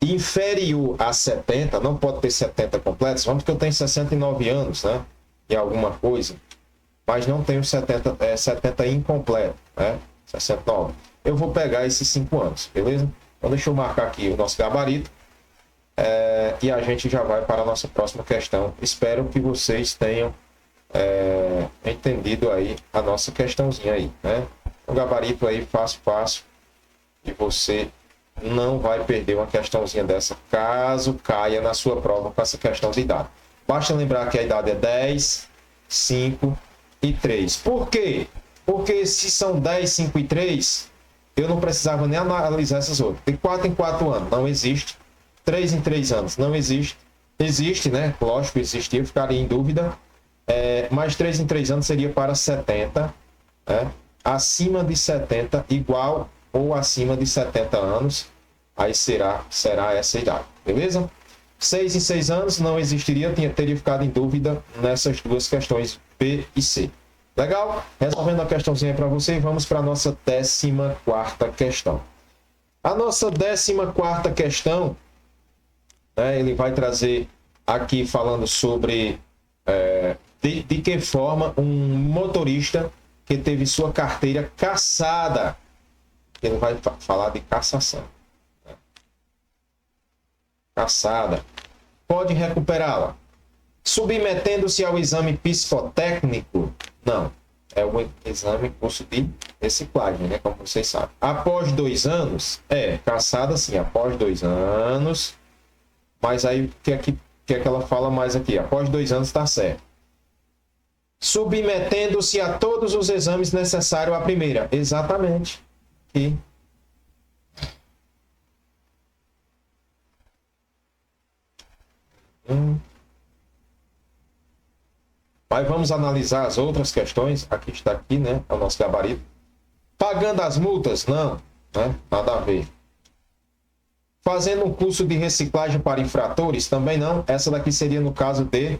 inferior a 70, não pode ter 70 completos, vamos que eu tenho 69 anos, né? E alguma coisa, mas não tenho 70 incompleto, né? 69. Eu vou pegar esses 5 anos, beleza? Então deixa eu marcar aqui o nosso gabarito e a gente já vai para a nossa próxima questão. Espero que vocês tenham entendido aí a nossa questãozinha aí, né? Um gabarito aí fácil e você não vai perder uma questãozinha dessa caso caia na sua prova com essa questão de idade. Basta lembrar que a idade é 10, 5 e 3. Por quê? Porque se são 10, 5 e 3, eu não precisava nem analisar essas outras. De 4 em 4 anos não existe. 3 em 3 anos não existe. Existe, né? Lógico, existia, eu ficaria em dúvida. Mas 3 em 3 anos seria para 70, né? Acima de 70, igual ou acima de 70 anos, aí será essa idade, beleza? 6 em 6 anos não existiria, teria ficado em dúvida nessas duas questões B e C. Legal? Resolvendo a questãozinha para você, vamos para a nossa 14ª questão. A nossa 14ª questão, né? Ele vai trazer aqui falando sobre de que forma um motorista que teve sua carteira cassada, ele vai falar de cassação, né? Cassada, pode recuperá-la. Submetendo-se ao exame psicotécnico, não, é o exame curso de reciclagem, né? Como vocês sabem. Após 2 anos, cassada sim, após 2 anos, mas aí o que é que ela fala mais aqui? Após 2 anos está certo. Submetendo-se a todos os exames necessários à primeira. Exatamente. E mas vamos analisar as outras questões. Aqui está aqui, né? É o nosso gabarito. Pagando as multas? Não, né? Nada a ver. Fazendo um curso de reciclagem para infratores? Também não. Essa daqui seria no caso de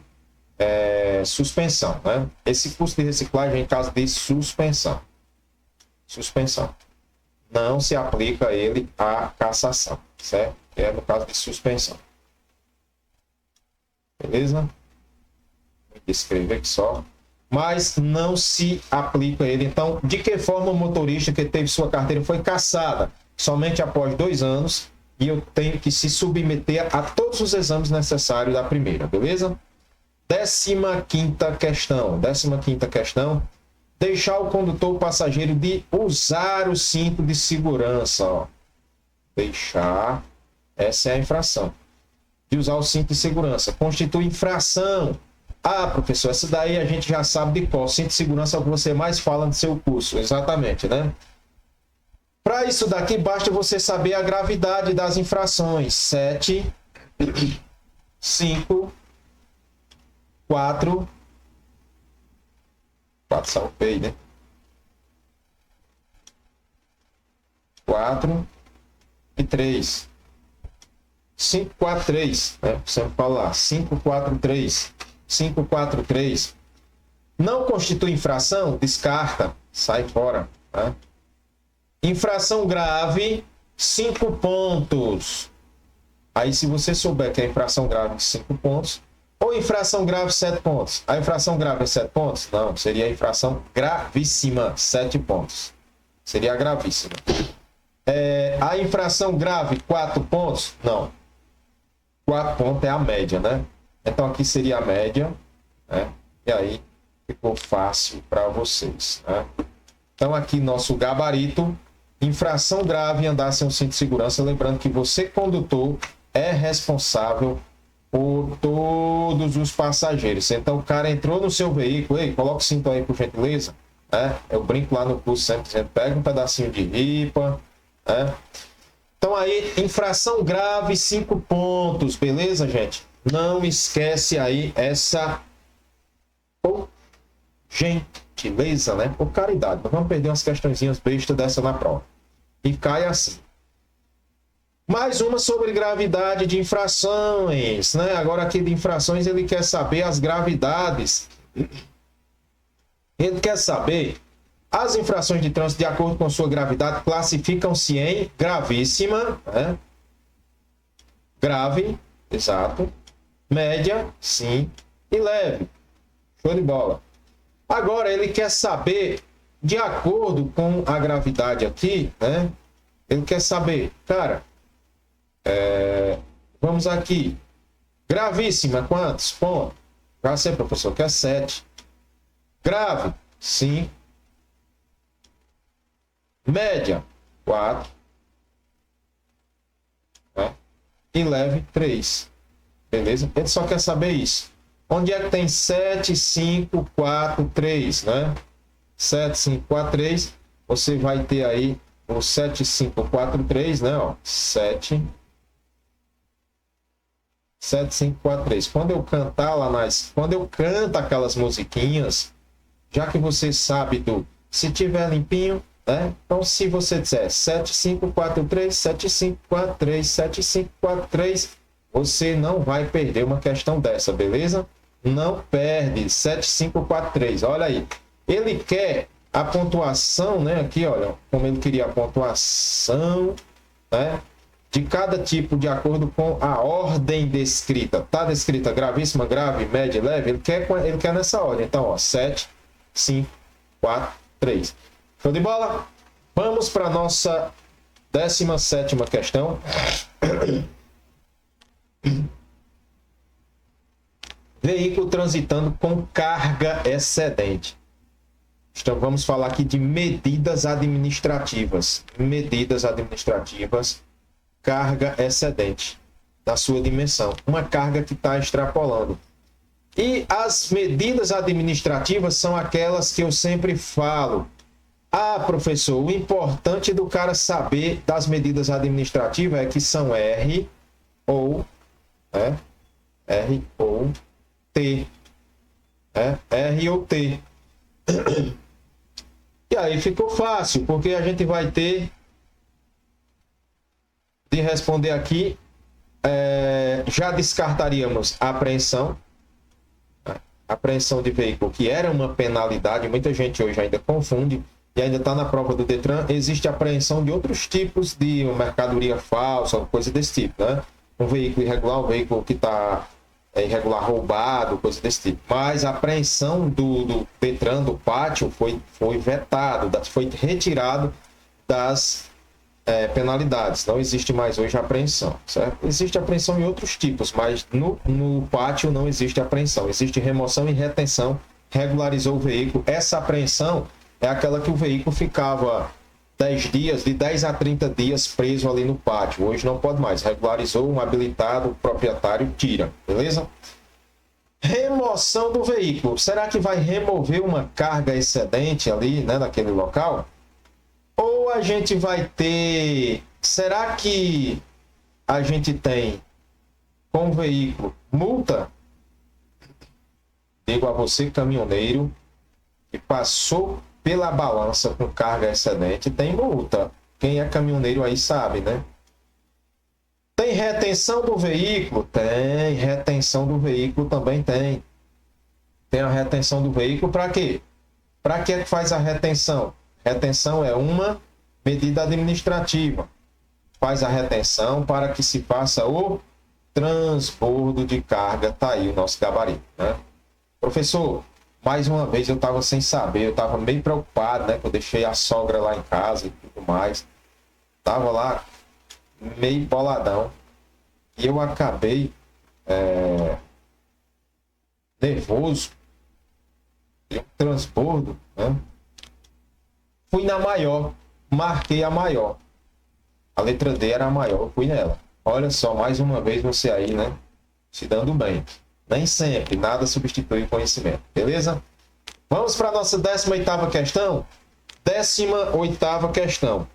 suspensão, né? Esse curso de reciclagem é em caso de suspensão. Suspensão. Não se aplica ele à cassação, certo? É no caso de suspensão. Beleza? Vou escrever aqui só. Mas não se aplica ele. Então, de que forma o motorista que teve sua carteira foi cassada? Somente após 2 anos. E eu tenho que se submeter a todos os exames necessários da primeira, beleza? 15ª questão. 15ª questão. Deixar o condutor ou passageiro de usar o cinto de segurança. Ó. Deixar. Essa é a infração. De usar o cinto de segurança. Constitui infração. Ah, professor, essa daí a gente já sabe de qual. Cinto de segurança é o que você mais fala no seu curso. Exatamente, né? Para isso daqui, basta você saber a gravidade das infrações. 7, 5, 4 salvei, né? 4 e 3. 5, 4, 3. Né? Sempre falar. 5, 4, 3. 5, 4, 3. Não constitui infração? Descarta. Sai fora. Tá? Infração grave, 5 pontos. Aí, se você souber que é infração grave, 5 pontos. Ou infração grave, 7 pontos. A infração grave é 7 pontos? Não, seria a infração gravíssima, 7 pontos. Seria a gravíssima. A infração grave, 4 pontos? Não. 4 pontos é a média, né? Então, aqui seria a média, né? E aí, ficou fácil para vocês, né? Então, aqui, nosso gabarito. Infração grave, andar sem um cinto de segurança. Lembrando que você, condutor, é responsável por todos os passageiros. Então, o cara entrou no seu veículo, ei, coloca o cinto aí, por gentileza. Eu brinco lá no curso sempre dizendo, pega um pedacinho de ripa. Então, aí, infração grave, 5 pontos, beleza, gente? Não esquece aí essa gentileza, né? Por caridade. Não vamos perder umas questõezinhas bestas dessa na prova. E cai assim. Mais uma sobre gravidade de infrações, né? Agora aqui de infrações ele quer saber as gravidades. Ele quer saber as infrações de trânsito de acordo com sua gravidade classificam-se em gravíssima, né? Grave, exato. Média, sim. E leve. Show de bola. Agora ele quer saber, de acordo com a gravidade aqui, né? Ele quer saber, cara, vamos aqui. Gravíssima, quantos pontos? Já sei, professor, que é 7. Grave, 5. Média, 4. Né? E leve, 3. Beleza? Ele só quer saber isso. Onde é que tem 7, 5, 4, 3, né? 7, 5, 4, 3. Você vai ter aí o 7, 5, 4, 3, né? Ó, 7, 5, 4, 3. Quando eu cantar lá quando eu canto aquelas musiquinhas, já que você sabe se tiver limpinho, né? Então, se você disser 7, 5, 4, 3, 7, 5, 4, 3, 7, 5, 4, 3, você não vai perder uma questão dessa, beleza? Não perde. 7, 5, 4, 3. Olha aí. Ele quer a pontuação, né? Aqui, olha, como ele queria a pontuação, né? de cada tipo de acordo com a ordem descrita. Está descrita gravíssima, grave, média, leve, ele quer nessa ordem. Então, ó, 7, 5, 4, 3. Show de bola? Vamos para a nossa 17ª questão. Veículo transitando com carga excedente. Então, vamos falar aqui de medidas administrativas. Medidas administrativas, carga excedente da sua dimensão. Uma carga que está extrapolando. E as medidas administrativas são aquelas que eu sempre falo. Ah, professor, o importante do cara saber das medidas administrativas é que são R ou T. R ou T. E aí ficou fácil, porque a gente vai ter de responder aqui. Já descartaríamos a apreensão. Apreensão de veículo, que era uma penalidade. Muita gente hoje ainda confunde e ainda está na prova do Detran. Existe apreensão de outros tipos de mercadoria falsa, coisa desse tipo, né? Um veículo irregular, um veículo que está irregular, roubado, coisa desse tipo. Mas a apreensão do Detran, do pátio, foi vetado, foi retirado das penalidades. Não existe mais hoje apreensão, certo? Existe apreensão em outros tipos, mas no pátio não existe apreensão. Existe remoção e retenção. Regularizou o veículo. Essa apreensão é aquela que o veículo ficava 10 dias, de 10 a 30 dias preso ali no pátio. Hoje não pode mais. Regularizou, um habilitado, o proprietário tira. Beleza? Remoção do veículo. Será que vai remover uma carga excedente ali, né, naquele local? Ou a gente vai ter... Será que a gente tem com o veículo multa? Digo a você, caminhoneiro, que passou pela balança com carga excedente, tem multa. Quem é caminhoneiro aí sabe, né? Tem retenção do veículo? Tem. Retenção do veículo também tem. Tem a retenção do veículo para quê? Para que faz a retenção? Retenção é uma medida administrativa. Faz a retenção para que se faça o transbordo de carga. Tá aí o nosso gabarito, né? Professor, mais uma vez eu estava sem saber, eu estava meio preocupado, né? Que eu deixei a sogra lá em casa e tudo mais. Tava lá meio boladão. E eu acabei nervoso. E um transbordo, né? Fui na maior, marquei a maior. A letra D era a maior, eu fui nela. Olha só, mais uma vez você aí, né? Se dando bem. Nem sempre, nada substitui conhecimento, beleza? Vamos para a nossa 18ª questão? 18ª questão.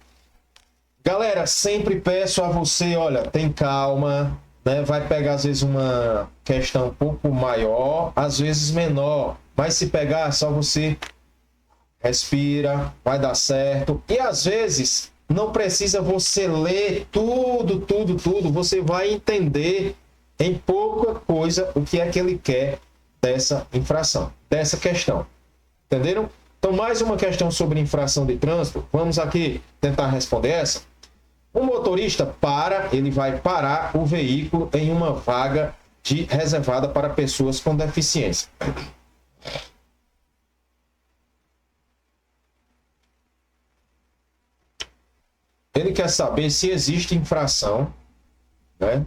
Galera, sempre peço a você, olha, tem calma, né? Vai pegar às vezes uma questão um pouco maior, às vezes menor. Mas se pegar, só você respira, vai dar certo. E às vezes não precisa você ler tudo. Você vai entender em pouca coisa o que é que ele quer dessa infração, dessa questão. Entenderam? Então, mais uma questão sobre infração de trânsito. Vamos aqui tentar responder essa. O motorista ele vai parar o veículo em uma vaga reservada para pessoas com deficiência. Ele quer saber se existe infração, né?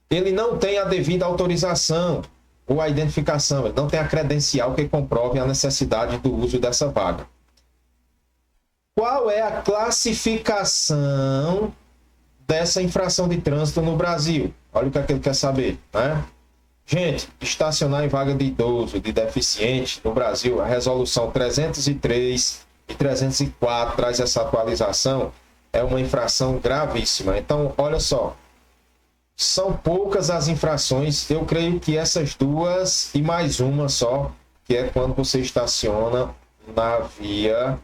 Ele não tem a devida autorização ou a identificação, ele não tem a credencial que comprove a necessidade do uso dessa vaga. Qual é a classificação dessa infração de trânsito no Brasil? Olha o que ele quer saber, né? Gente, estacionar em vaga de idoso, de deficiente, no Brasil, a resolução 303 e 304 traz essa atualização, é uma infração gravíssima. Então, olha só, são poucas as infrações, eu creio que essas duas e mais uma só, que é quando você estaciona na via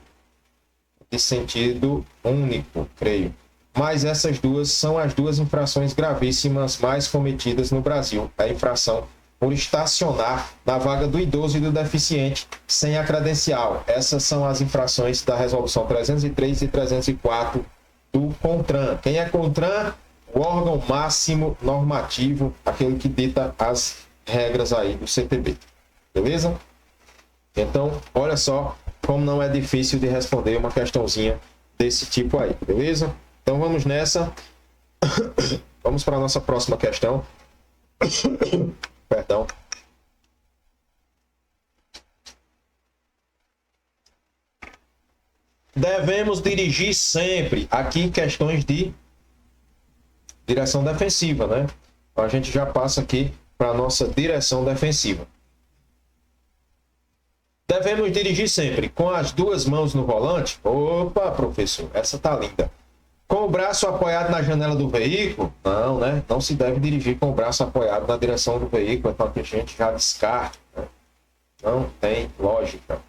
de sentido único, creio. Mas essas duas são as duas infrações gravíssimas mais cometidas no Brasil. A infração por estacionar na vaga do idoso e do deficiente sem a credencial. Essas são as infrações da resolução 303 e 304 do CONTRAN. Quem é CONTRAN? O órgão máximo normativo, aquele que dita as regras aí do CTB. Beleza? Então, olha só como não é difícil de responder uma questãozinha desse tipo aí. Beleza? Então, vamos nessa. Vamos para a nossa próxima questão. Perdão. Devemos dirigir sempre. Aqui questões de direção defensiva, né? Então, a gente já passa aqui para a nossa direção defensiva. Devemos dirigir sempre com as duas mãos no volante. Opa, professor, essa tá linda. Com o braço apoiado na janela do veículo? Não, né? Não se deve dirigir com o braço apoiado na direção do veículo, então que a gente já descarta. Né? Não tem lógica.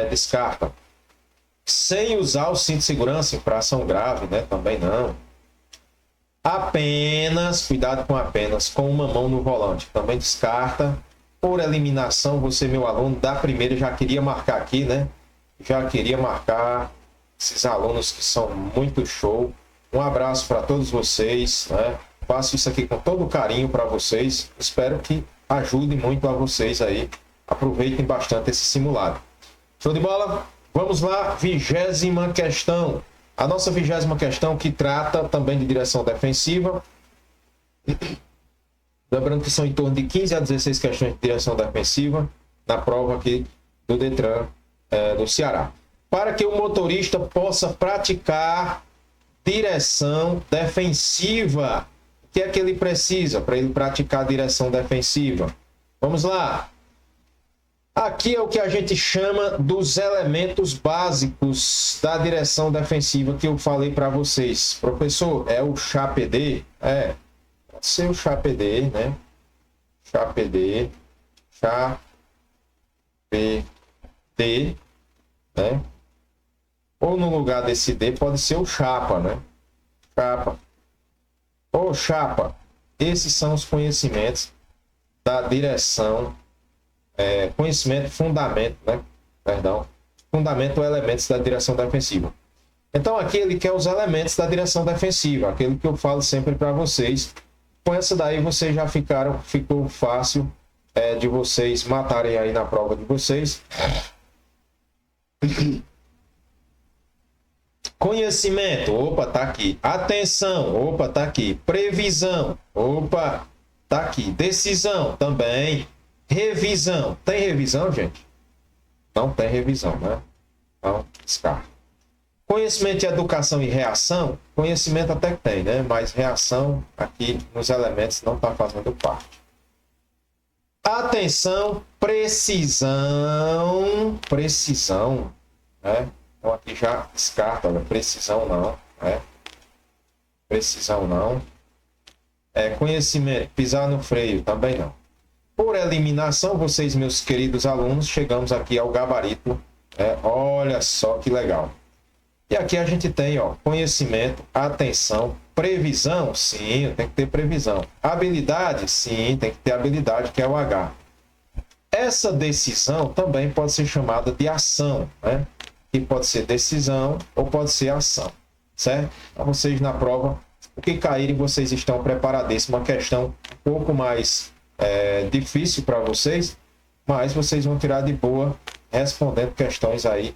Descarta. Sem usar o cinto de segurança, infração grave, né? Também não. Apenas, cuidado com apenas, com uma mão no volante. Também descarta. Por eliminação, você, meu aluno, da primeira já queria marcar aqui, né? Já queria marcar esses alunos que são muito show. Um abraço para todos vocês, né? Faço isso aqui com todo carinho para vocês. Espero que ajude muito a vocês aí. Aproveitem bastante esse simulado. Show de bola? Vamos lá, 20ª questão. A nossa 20ª questão que trata também de direção defensiva. Lembrando que são em torno de 15 a 16 questões de direção defensiva na prova aqui do Detran do Ceará. Para que o motorista possa praticar direção defensiva, o que é que ele precisa para ele praticar direção defensiva? Vamos lá. Aqui é o que a gente chama dos elementos básicos da direção defensiva que eu falei para vocês. Professor, é o CHAPD? Pode ser o CHAPD, né? CHAPD, né? Ou no lugar desse D pode ser o chapa, né? Chapa. Ou chapa. Esses são os conhecimentos da direção, conhecimento, fundamento, né? Perdão. Fundamento ou elementos da direção defensiva. Então aqui ele quer os elementos da direção defensiva, aquele que eu falo sempre para vocês. Com essa daí vocês já ficou fácil de vocês matarem aí na prova de vocês. Conhecimento, opa, tá aqui. Atenção, opa, tá aqui. Previsão, opa, tá aqui. Decisão, também. Revisão, tem revisão, gente? Não tem revisão, né? Então, descarta. Conhecimento de educação e reação, conhecimento até que tem, né? Mas reação aqui nos elementos não está fazendo parte. Atenção, precisão, né? Então aqui já descarta, olha, precisão não, né? Precisão não. Conhecimento, pisar no freio, também não. Por eliminação, vocês, meus queridos alunos, chegamos aqui ao gabarito. Olha só que legal. E aqui a gente tem, ó, conhecimento, atenção, previsão, sim, tem que ter previsão. Habilidade, sim, tem que ter habilidade, que é o H. Essa decisão também pode ser chamada de ação, né? Que pode ser decisão ou pode ser ação, certo? Então, vocês na prova, o que caírem, vocês estão preparadíssimos. Uma questão um pouco mais difícil para vocês, mas vocês vão tirar de boa respondendo questões aí.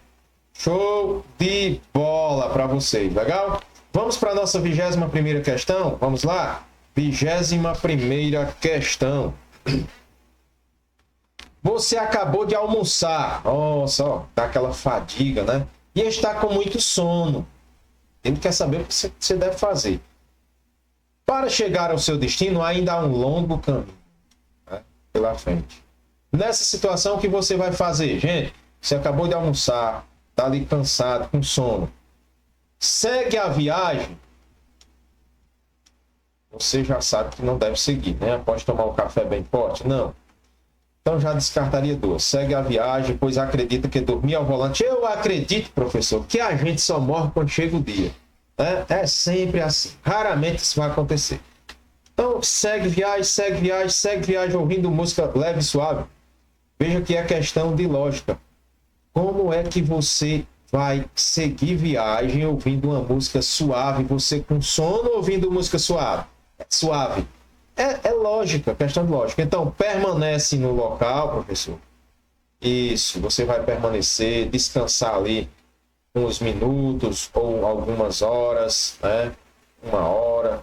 Show de bola para vocês, legal? Vamos para a nossa 21ª questão? Vamos lá? 21ª questão. Você acabou de almoçar. Nossa, ó, dá aquela fadiga, né? E está com muito sono. Ele quer saber o que você deve fazer. Para chegar ao seu destino, ainda há um longo caminho, né, pela frente. Nessa situação, o que você vai fazer? Gente, você acabou de almoçar, está ali cansado, com sono. Segue a viagem. Você já sabe que não deve seguir, né? Pode tomar um café bem forte? Não. Então já descartaria duas. Segue a viagem, pois acredita que dormir ao volante. Eu acredito, professor, que a gente só morre quando chega o dia. É sempre assim. Raramente isso vai acontecer. Então, segue viagem, segue viagem, segue viagem, ouvindo música leve e suave. Veja que é questão de lógica. Como é que você vai seguir viagem ouvindo uma música suave, você com sono ouvindo música suave? Suave. É lógica, questão de lógica. Então, permanece no local, professor. Isso, você vai permanecer, descansar ali uns minutos ou algumas horas, né? Uma hora,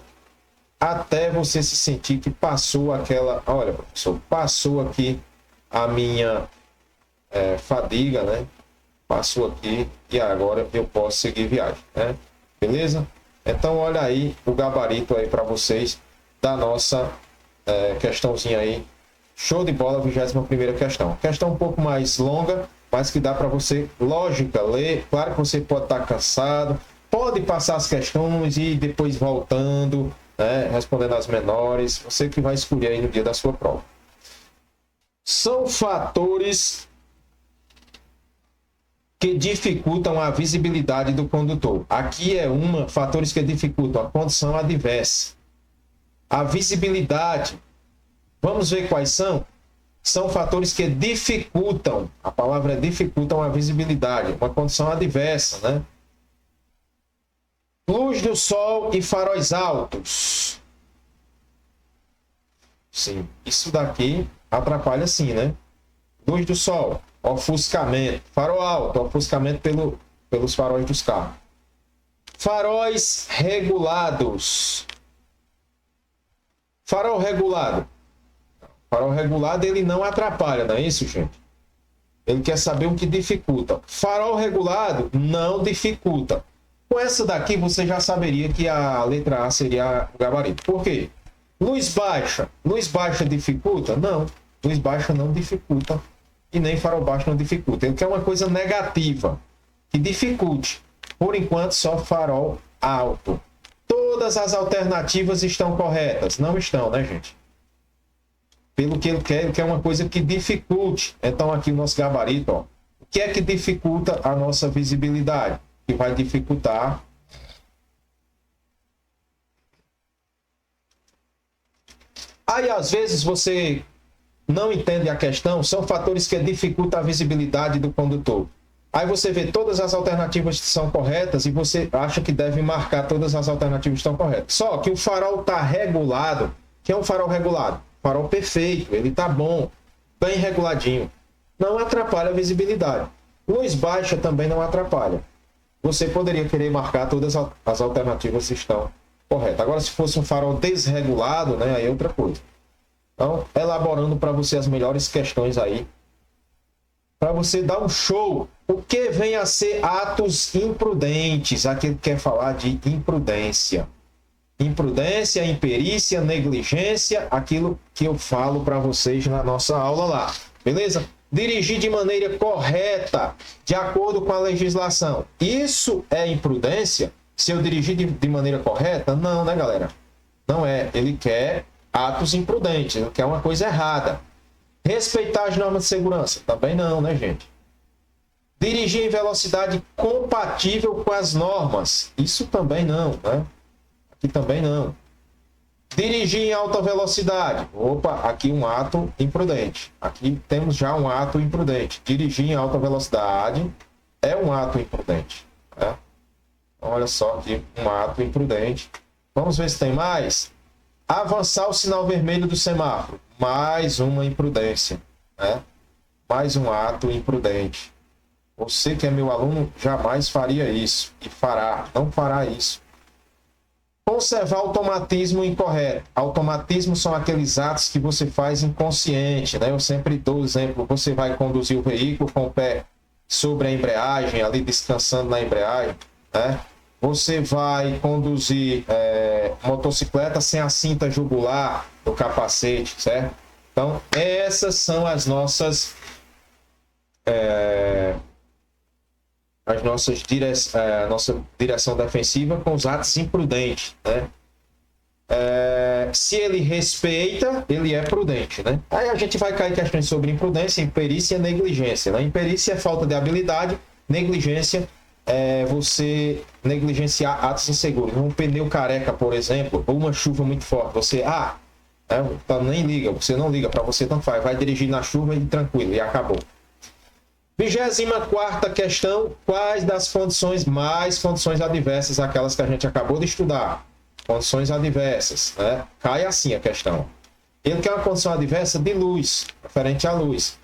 até você se sentir que passou aquela... Olha, professor, passou aqui a minha fadiga, né? Passou aqui e agora eu posso seguir viagem, né? Beleza? Então, olha aí o gabarito aí para vocês da nossa questãozinha aí. Show de bola, 21ª questão. Questão um pouco mais longa, mas que dá para você, lógica, ler. Claro que você pode estar cansado, pode passar as questões e ir depois voltando, né, respondendo as menores. Você que vai escolher aí no dia da sua prova. São fatores que dificultam a visibilidade do condutor. Aqui é fatores que dificultam a condição adversa. A visibilidade, vamos ver quais são? São fatores que dificultam, a palavra é dificultam a visibilidade, uma condição adversa, né? Luz do sol e faróis altos. Sim, isso daqui atrapalha sim, né? Luz do sol, ofuscamento, farol alto, ofuscamento pelos faróis dos carros. Faróis regulados. Farol regulado. Farol regulado, ele não atrapalha, não é isso, gente? Ele quer saber o que dificulta. Farol regulado não dificulta. Com essa daqui, você já saberia que a letra A seria o gabarito. Por quê? Luz baixa. Luz baixa dificulta? Não. Luz baixa não dificulta. E nem farol baixo não dificulta. Ele quer uma coisa negativa, que dificulte. Por enquanto, só farol alto. Todas as alternativas estão corretas. Não estão, né, gente? Pelo que ele quer uma coisa que dificulte. Então, aqui o nosso gabarito, ó. O que é que dificulta a nossa visibilidade? Que vai dificultar. Aí, às vezes, você não entende a questão. São fatores que dificultam a visibilidade do condutor. Aí você vê todas as alternativas que são corretas e você acha que deve marcar todas as alternativas que estão corretas. Só que o farol está regulado. Que é um farol regulado? Farol perfeito, ele está bom, bem reguladinho. Não atrapalha a visibilidade. Luz baixa também não atrapalha. Você poderia querer marcar todas as alternativas que estão corretas. Agora, se fosse um farol desregulado, né, aí é outra coisa. Então, elaborando para você as melhores questões aí, para você dar um show. O que vem a ser atos imprudentes? Aqui ele quer falar de imprudência. Imprudência, imperícia, negligência, aquilo que eu falo para vocês na nossa aula lá. Beleza? Dirigir de maneira correta, de acordo com a legislação. Isso é imprudência? Se eu dirigir de maneira correta? Não, né, galera? Não é. Ele quer atos imprudentes, ele quer uma coisa errada. Respeitar as normas de segurança? Também não, né, gente? Dirigir em velocidade compatível com as normas? Isso também não, né? Aqui também não. Dirigir em alta velocidade? Opa, aqui um ato imprudente. Aqui temos já um ato imprudente. Dirigir em alta velocidade é um ato imprudente, né? Então, olha só aqui, um ato imprudente. Vamos ver se tem mais. Avançar o sinal vermelho do semáforo. Mais uma imprudência, né? Mais um ato imprudente. Você que é meu aluno jamais faria isso. E não fará isso. Conservar automatismo incorreto. Automatismo são aqueles atos que você faz inconsciente, né? Eu sempre dou exemplo. Você vai conduzir o veículo com o pé sobre a embreagem, ali descansando na embreagem, né? Você vai conduzir motocicleta sem a cinta jugular do capacete, certo? Então, essas são as nossas nossa direção defensiva com os atos imprudentes, né? Se ele respeita, ele é prudente, né? Aí a gente vai cair em questões sobre imprudência, imperícia e negligência, né? Imperícia é falta de habilidade, negligência você negligenciar atos inseguros. Um pneu careca, por exemplo, ou uma chuva muito forte. Você, nem liga, você não liga, para você não faz. Vai dirigir na chuva e tranquilo, e acabou. 24ª questão, quais das condições mais condições adversas, aquelas que a gente acabou de estudar? Condições adversas, né? Cai assim a questão. Ele quer uma condição adversa de luz, referente à luz.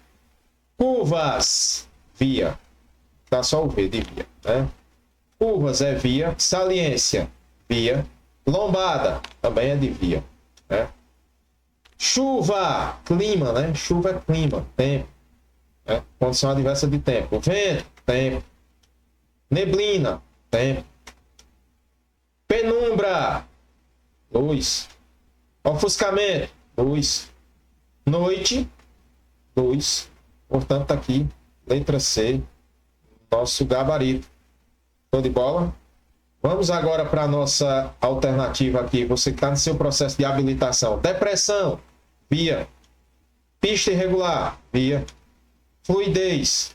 Curvas, via. Tá só o V de via, né? Curvas é via, saliência, via. Lombada, também é de via, né? Chuva, clima, né? Chuva é clima, tempo. Condição adversa de tempo. Vento, tempo. Neblina, tempo. Penumbra, luz. Ofuscamento, luz. Noite, luz. Portanto, tá aqui, letra C, nosso gabarito. Show de bola? Vamos agora para a nossa alternativa aqui. Você que está no seu processo de habilitação. Depressão, via. Pista irregular, via. Fluidez,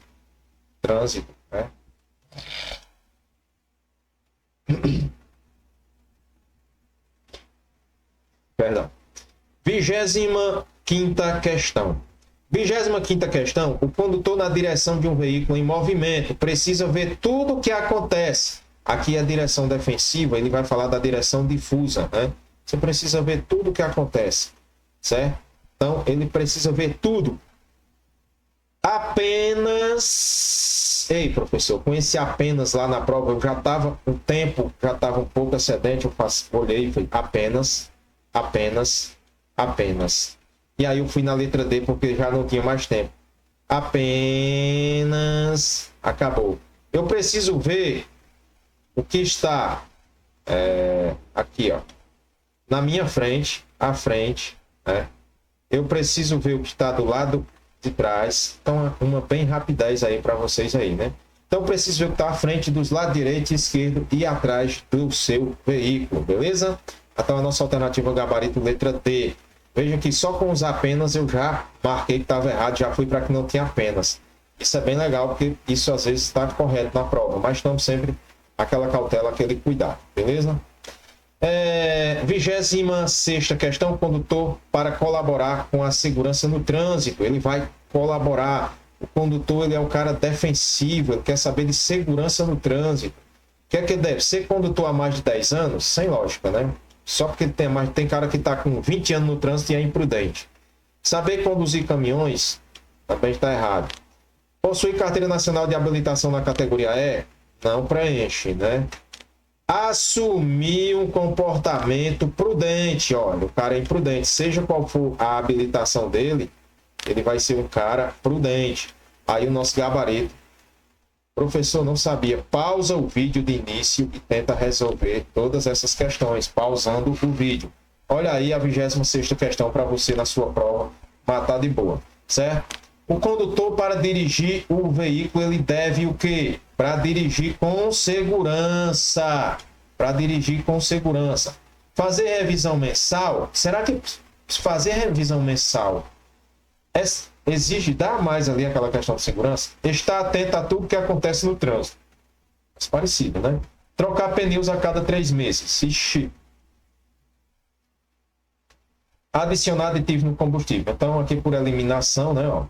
trânsito, né? Perdão. 25ª questão. 25ª questão. O condutor na direção de um veículo em movimento precisa ver tudo o que acontece. Aqui é a direção defensiva, ele vai falar da direção difusa, né? Você precisa ver tudo o que acontece, certo? Então, ele precisa ver tudo. Apenas... Ei, professor, com esse apenas lá na prova, eu já estava, o tempo já estava um pouco excedente, eu olhei e falei, apenas. E aí eu fui na letra D, porque já não tinha mais tempo. Apenas. Acabou. Eu preciso ver o que está aqui, ó, na minha frente, à frente, né? Eu preciso ver o que está do lado de trás. Então, uma bem rapidez aí para vocês aí, né? Então, preciso ver o que está à frente, dos lados direito e esquerdo e atrás do seu veículo, beleza? Então, a nossa alternativa gabarito, letra D. Veja que só com os apenas eu já marquei que estava errado, já fui para que não tinha apenas. Isso é bem legal, porque isso às vezes está correto na prova, mas estamos sempre aquela cautela, aquele cuidado, beleza? 26ª questão, condutor para colaborar com a segurança no trânsito. Ele vai colaborar. O condutor, ele é um cara defensivo, ele quer saber de segurança no trânsito. O que é que ele deve? Ser condutor há mais de 10 anos? Sem lógica, né? Só porque ele tem cara que está com 20 anos no trânsito e é imprudente. Saber conduzir caminhões também está errado. Possuir carteira nacional de habilitação na categoria E? Não preenche, né? Assumir um comportamento prudente. Olha, o cara é imprudente. Seja qual for a habilitação dele, ele vai ser um cara prudente. Aí o nosso gabarito. Professor, não sabia. Pausa o vídeo de início e tenta resolver todas essas questões, pausando o vídeo. Olha aí a 26ª questão para você na sua prova matar de boa, certo? O condutor, para dirigir o veículo, ele deve o quê? Para dirigir com segurança. Para dirigir com segurança. Fazer revisão mensal? Será que fazer revisão mensal exige dar mais ali aquela questão de segurança? Estar atento a tudo que acontece no trânsito. É parecido, né? Trocar pneus a cada 3 meses. Ixi. Adicionar aditivo no combustível. Então, aqui por eliminação, né? Ó,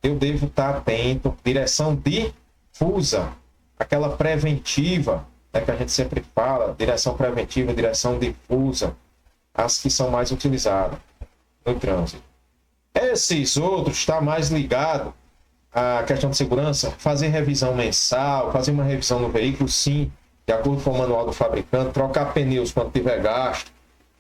eu devo estar atento. Direção difusa. Aquela preventiva, né, que a gente sempre fala. Direção preventiva, direção difusa. As que são mais utilizadas no trânsito. Esses outros estão mais ligados à questão de segurança. Fazer revisão mensal, fazer uma revisão no veículo, sim, de acordo com o manual do fabricante. Trocar pneus quando tiver gasto.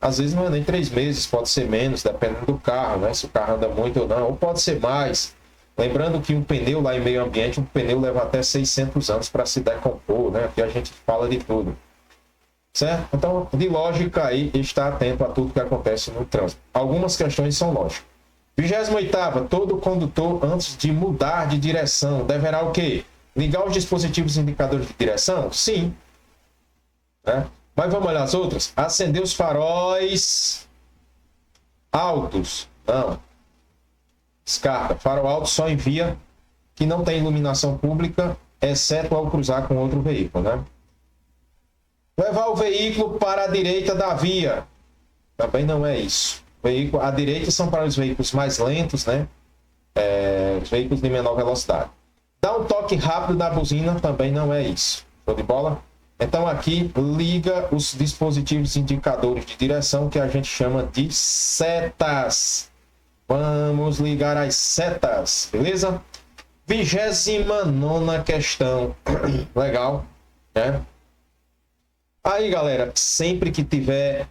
Às vezes não é nem 3 meses, pode ser menos, dependendo do carro, né? Se o carro anda muito ou não, ou pode ser mais. Lembrando que um pneu lá em meio ambiente, um pneu leva até 600 anos para se decompor, né? Aqui a gente fala de tudo. Certo? Então, de lógica aí, estar atento a tudo que acontece no trânsito. Algumas questões são lógicas. 28ª, todo condutor, antes de mudar de direção, deverá o quê? Ligar os dispositivos indicadores de direção? Sim. Né? Mas vamos olhar as outras? Acender os faróis altos? Não. Descarta. Farol alto só em via que não tem iluminação pública exceto ao cruzar com outro veículo, né? Levar o veículo para a direita da via. Também não é isso. Veículo, a direita são para os veículos mais lentos, né? Os veículos de menor velocidade. Dar um toque rápido na buzina também não é isso. Show de bola? Então aqui liga os dispositivos indicadores de direção que a gente chama de setas. Vamos ligar as setas, beleza? 29ª questão. Legal, né? Aí, galera, sempre que tiver,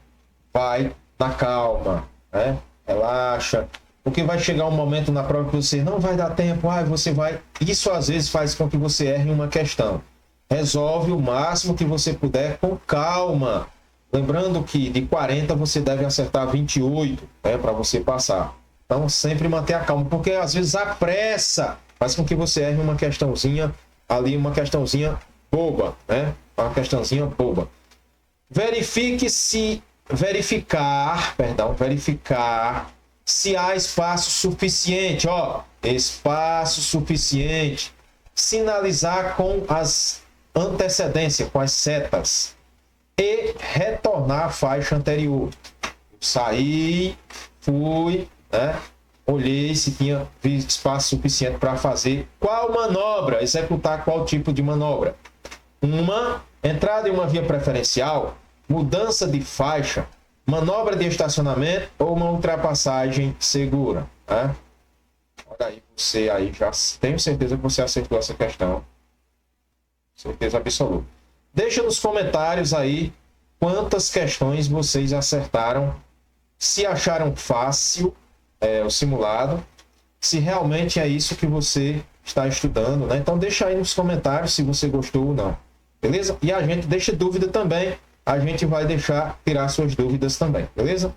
vai na calma, né? Relaxa. Porque vai chegar um momento na prova que você não vai dar tempo, você vai... Isso às vezes faz com que você erre uma questão. Resolve o máximo que você puder com calma. Lembrando que de 40 você deve acertar 28, né, para você passar. Então sempre manter a calma, porque às vezes a pressa faz com que você erre uma questãozinha ali, uma questãozinha boba, né? Uma questãozinha boba. Verificar se há espaço suficiente, espaço suficiente. Sinalizar com as antecedências, com as setas. E retornar à faixa anterior. Saí, fui, né? Olhei se tinha espaço suficiente para fazer qual manobra, executar qual tipo de manobra. Uma entrada em uma via preferencial, mudança de faixa, manobra de estacionamento ou uma ultrapassagem segura, né? Olha aí, você aí já tenho certeza que você acertou essa questão. Certeza absoluta. Deixa nos comentários aí quantas questões vocês acertaram, se acharam fácil o simulado, se realmente é isso que você está estudando, né? Então deixa aí nos comentários se você gostou ou não, beleza? E a gente deixa dúvida também, a gente vai tirar suas dúvidas também, beleza?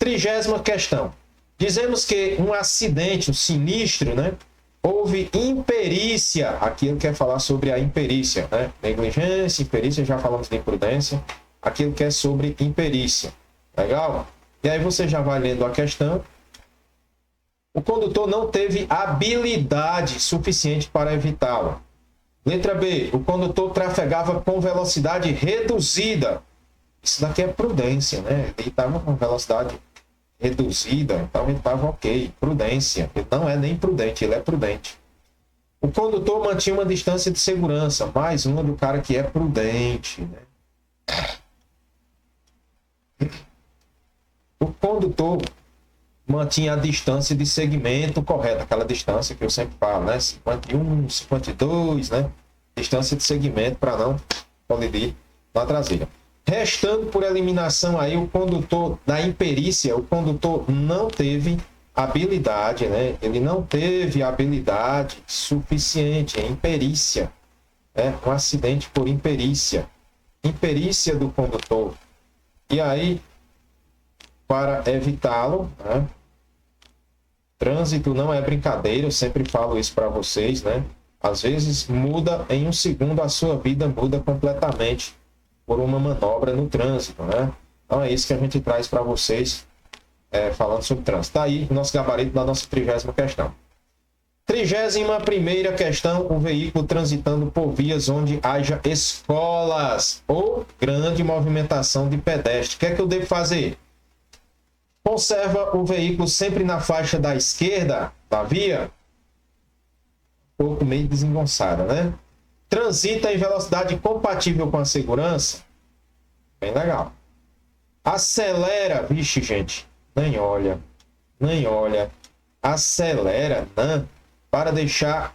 30ª questão. Dizemos que um acidente, um sinistro, né? Houve imperícia, aqui ele quer falar sobre a imperícia, né? Negligência, imperícia, já falamos de imprudência, aqui ele quer sobre imperícia, legal? E aí você já vai lendo a questão. O condutor não teve habilidade suficiente para evitá-la. Letra B. O condutor trafegava com velocidade reduzida. Isso daqui é prudência, né? Ele estava com velocidade reduzida, então ele estava ok. Prudência. Ele não é nem prudente, ele é prudente. O condutor mantinha uma distância de segurança. Mais uma do cara que é prudente, né? O condutor mantinha a distância de segmento correta, aquela distância que eu sempre falo, né? 51, 52, né? Distância de segmento para não colidir na traseira. Restando por eliminação aí o condutor da imperícia, o condutor não teve habilidade, né? Ele não teve habilidade suficiente, é imperícia, né? Um acidente por imperícia. Imperícia do condutor. E aí, para evitá-lo, né? Trânsito não é brincadeira, eu sempre falo isso para vocês, né? Às vezes muda em um segundo, a sua vida muda completamente por uma manobra no trânsito, né? Então é isso que a gente traz para vocês, falando sobre trânsito. Tá aí o nosso gabarito da nossa 30ª questão. 31ª questão, o veículo transitando por vias onde haja escolas ou grande movimentação de pedestres. O que é que eu devo fazer? Conserva o veículo sempre na faixa da esquerda da via. Um pouco meio desengonçada, né? Transita em velocidade compatível com a segurança. Bem legal. Acelera. Vixe, gente. Nem olha. Nem olha. Acelera. Não. Para deixar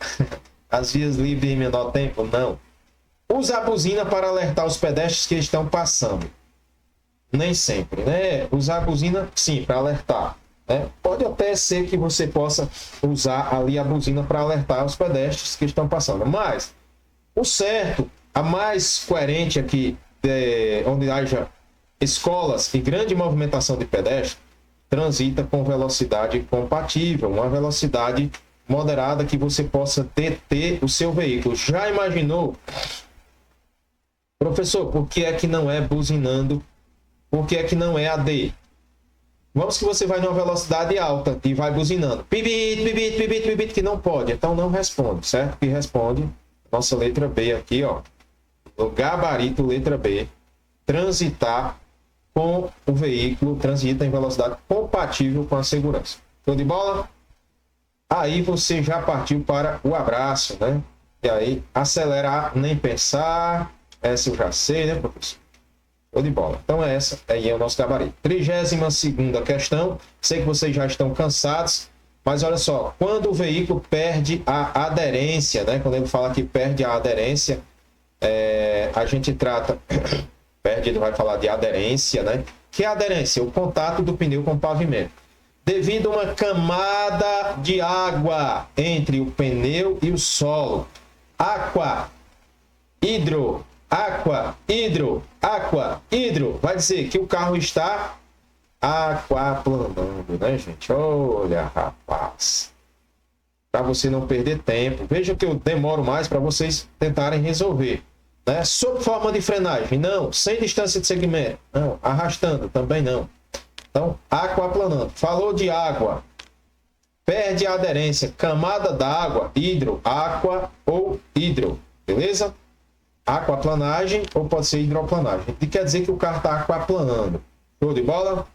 as vias livres em menor tempo. Não. Usa a buzina para alertar os pedestres que estão passando. Nem sempre, né? Usar a buzina, sim, para alertar, né? Pode até ser que você possa usar ali a buzina para alertar os pedestres que estão passando. Mas o certo, a mais coerente aqui, onde haja escolas e grande movimentação de pedestres, transita com velocidade compatível, uma velocidade moderada que você possa deter o seu veículo. Já imaginou? Professor, por que é que não é buzinando? Por que é que não é AD? Vamos que você vai numa velocidade alta e vai buzinando. Pibit, pibit, pibit, pibit, que não pode. Então não responde, certo? Que responde nossa letra B aqui, ó. O gabarito letra B, transitar com o veículo, transita em velocidade compatível com a segurança. Show de bola? Aí você já partiu para o abraço, né? E aí, acelerar, nem pensar. Essa eu já sei, né, professor? Show de bola. Então, essa aí é o nosso gabarito. 32ª questão. Sei que vocês já estão cansados, mas olha só. Quando o veículo perde a aderência, né? Quando ele fala que perde a aderência, a gente trata... perde, ele vai falar de aderência, né? Que é a aderência? O contato do pneu com o pavimento. Devido a uma camada de água entre o pneu e o solo. Aqua, hidro, vai dizer que o carro está aquaplanando, né, gente? Olha, rapaz. Para você não perder tempo. Veja que eu demoro mais para vocês tentarem resolver. Né? Sob forma de frenagem? Não. Sem distância de segmento? Não. Arrastando? Também não. Então, aquaplanando. Falou de água. Perde a aderência. Camada d'água, hidro, aqua ou hidro. Beleza? Aquaplanagem ou pode ser hidroplanagem. E quer dizer que o carro está aquaplanando. Show de bola?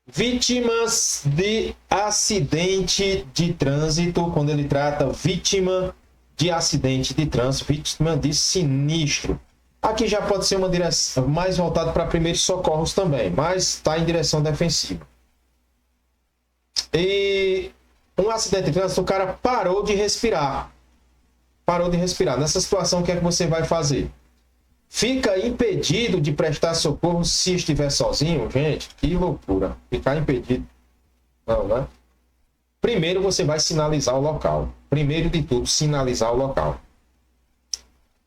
Vítimas de acidente de trânsito. Quando ele trata vítima de acidente de trânsito, vítima de sinistro. Aqui já pode ser uma direção mais voltada para primeiros socorros também, mas está em direção defensiva. E um acidente de trânsito, o cara parou de respirar. Parou de respirar. Nessa situação, o que é que você vai fazer? Fica impedido de prestar socorro se estiver sozinho? Gente, que loucura. Ficar impedido. Não, né? Primeiro você vai sinalizar o local. Primeiro de tudo, sinalizar o local.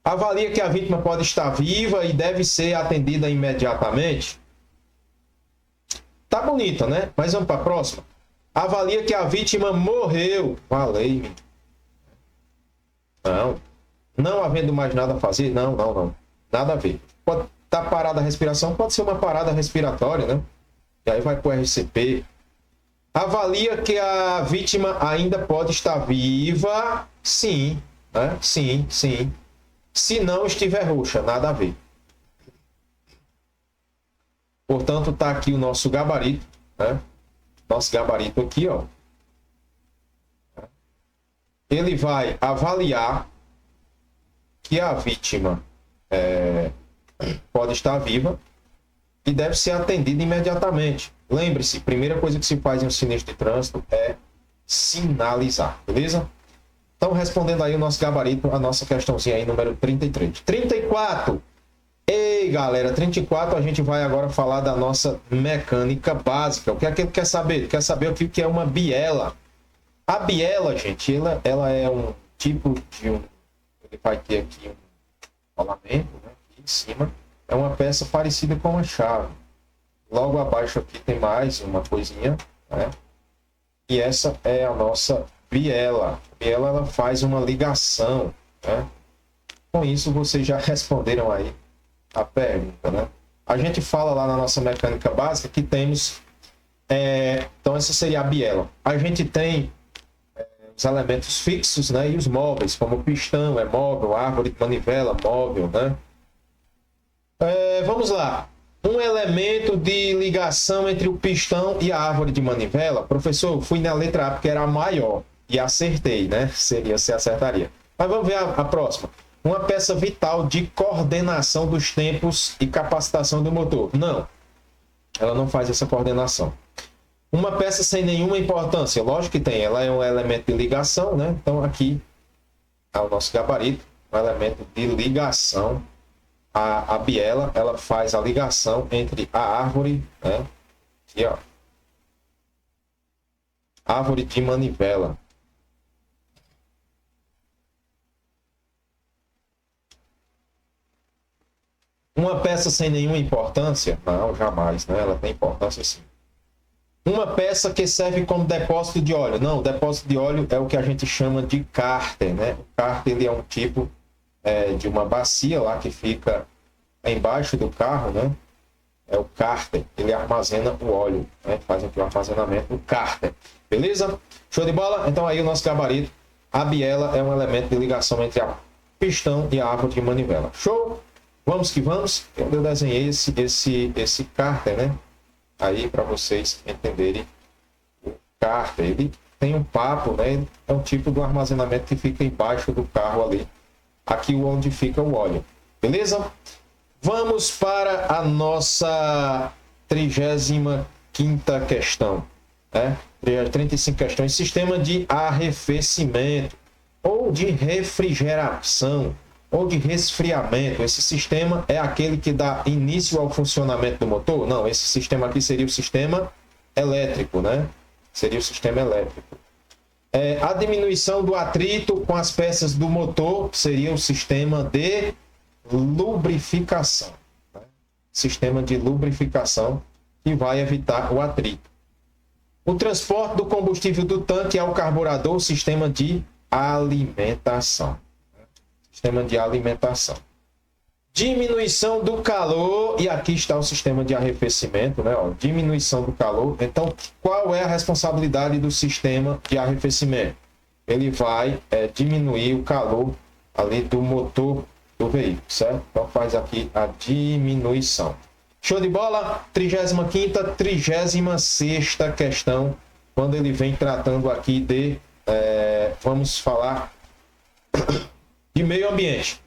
Avalia que a vítima pode estar viva e deve ser atendida imediatamente. Tá bonita, né? Mas vamos para a próxima. Avalia que a vítima morreu. Valei-me. Não havendo mais nada a fazer. Não. Nada a ver. Pode estar parada a respiração, pode ser uma parada respiratória, né? E aí vai para o RCP. Avalia que a vítima ainda pode estar viva. Sim, né? Sim. Se não estiver roxa, nada a ver. Portanto, está aqui o nosso gabarito, né? Nosso gabarito aqui, ó. Ele vai avaliar que a vítima pode estar viva e deve ser atendida imediatamente. Lembre-se, primeira coisa que se faz em um sinistro de trânsito é sinalizar, beleza? Então, respondendo aí o nosso gabarito, a nossa questãozinha aí, número 33. 34. Ei, galera, 34, a gente vai agora falar da nossa mecânica básica. O que é que ele quer saber? Ele quer saber o que é uma biela. A biela, gente, ela é um tipo de ele vai ter aqui um rolamento, né, aqui em cima. É uma peça parecida com uma chave. Logo abaixo aqui tem mais uma coisinha, né? E essa é a nossa biela. A biela, ela faz uma ligação, né? Com isso, vocês já responderam aí a pergunta, né? A gente fala lá na nossa mecânica básica que temos... então, essa seria a biela. A gente tem os elementos fixos, né? E os móveis, como o pistão é móvel, árvore de manivela móvel, né? Vamos lá. Um elemento de ligação entre o pistão e a árvore de manivela. Professor, fui na letra A porque era a maior e acertei, né? Você acertaria. Mas vamos ver a próxima. Uma peça vital de coordenação dos tempos e capacitação do motor. Não, ela não faz essa coordenação. Uma peça sem nenhuma importância. Lógico que tem, ela é um elemento de ligação, né? Então aqui é o nosso gabarito, um elemento de ligação. A biela, ela faz a ligação entre a árvore, né? Aqui, ó. Árvore de manivela. Uma peça sem nenhuma importância? Não, jamais, né? Ela tem importância sim. Uma peça que serve como depósito de óleo? Não, depósito de óleo é o que a gente chama de cárter, né? O cárter, ele é um tipo de uma bacia lá que fica embaixo do carro, né? É o cárter, ele armazena o óleo, né? Faz aqui o armazenamento do cárter, beleza? Show de bola? Então aí o nosso gabarito A biela é um elemento de ligação entre a pistão e a árvore de manivela. Show? Vamos que vamos. Eu desenhei esse cárter, né? Aí para vocês entenderem o cárter. Ele tem um papo, né? É um tipo de armazenamento que fica embaixo do carro ali. Aqui onde fica o óleo. Beleza? Vamos para a nossa 35ª questão. 35 questões. Sistema de arrefecimento ou de refrigeração ou de resfriamento. Esse sistema é aquele que dá início ao funcionamento do motor? Não, esse sistema aqui seria o sistema elétrico, né? Seria o sistema elétrico. A diminuição do atrito com as peças do motor seria o sistema de lubrificação. Né? Sistema de lubrificação que vai evitar o atrito. O transporte do combustível do tanque ao carburador, o sistema de alimentação. Sistema de alimentação. Diminuição do calor, e aqui está o sistema de arrefecimento, né? Ó, diminuição do calor. Então, qual é a responsabilidade do sistema de arrefecimento? Ele vai diminuir o calor ali do motor do veículo, certo? Então, faz aqui a diminuição. Show de bola? 35ª, 36ª questão, quando ele vem tratando aqui de, vamos falar de meio ambiente.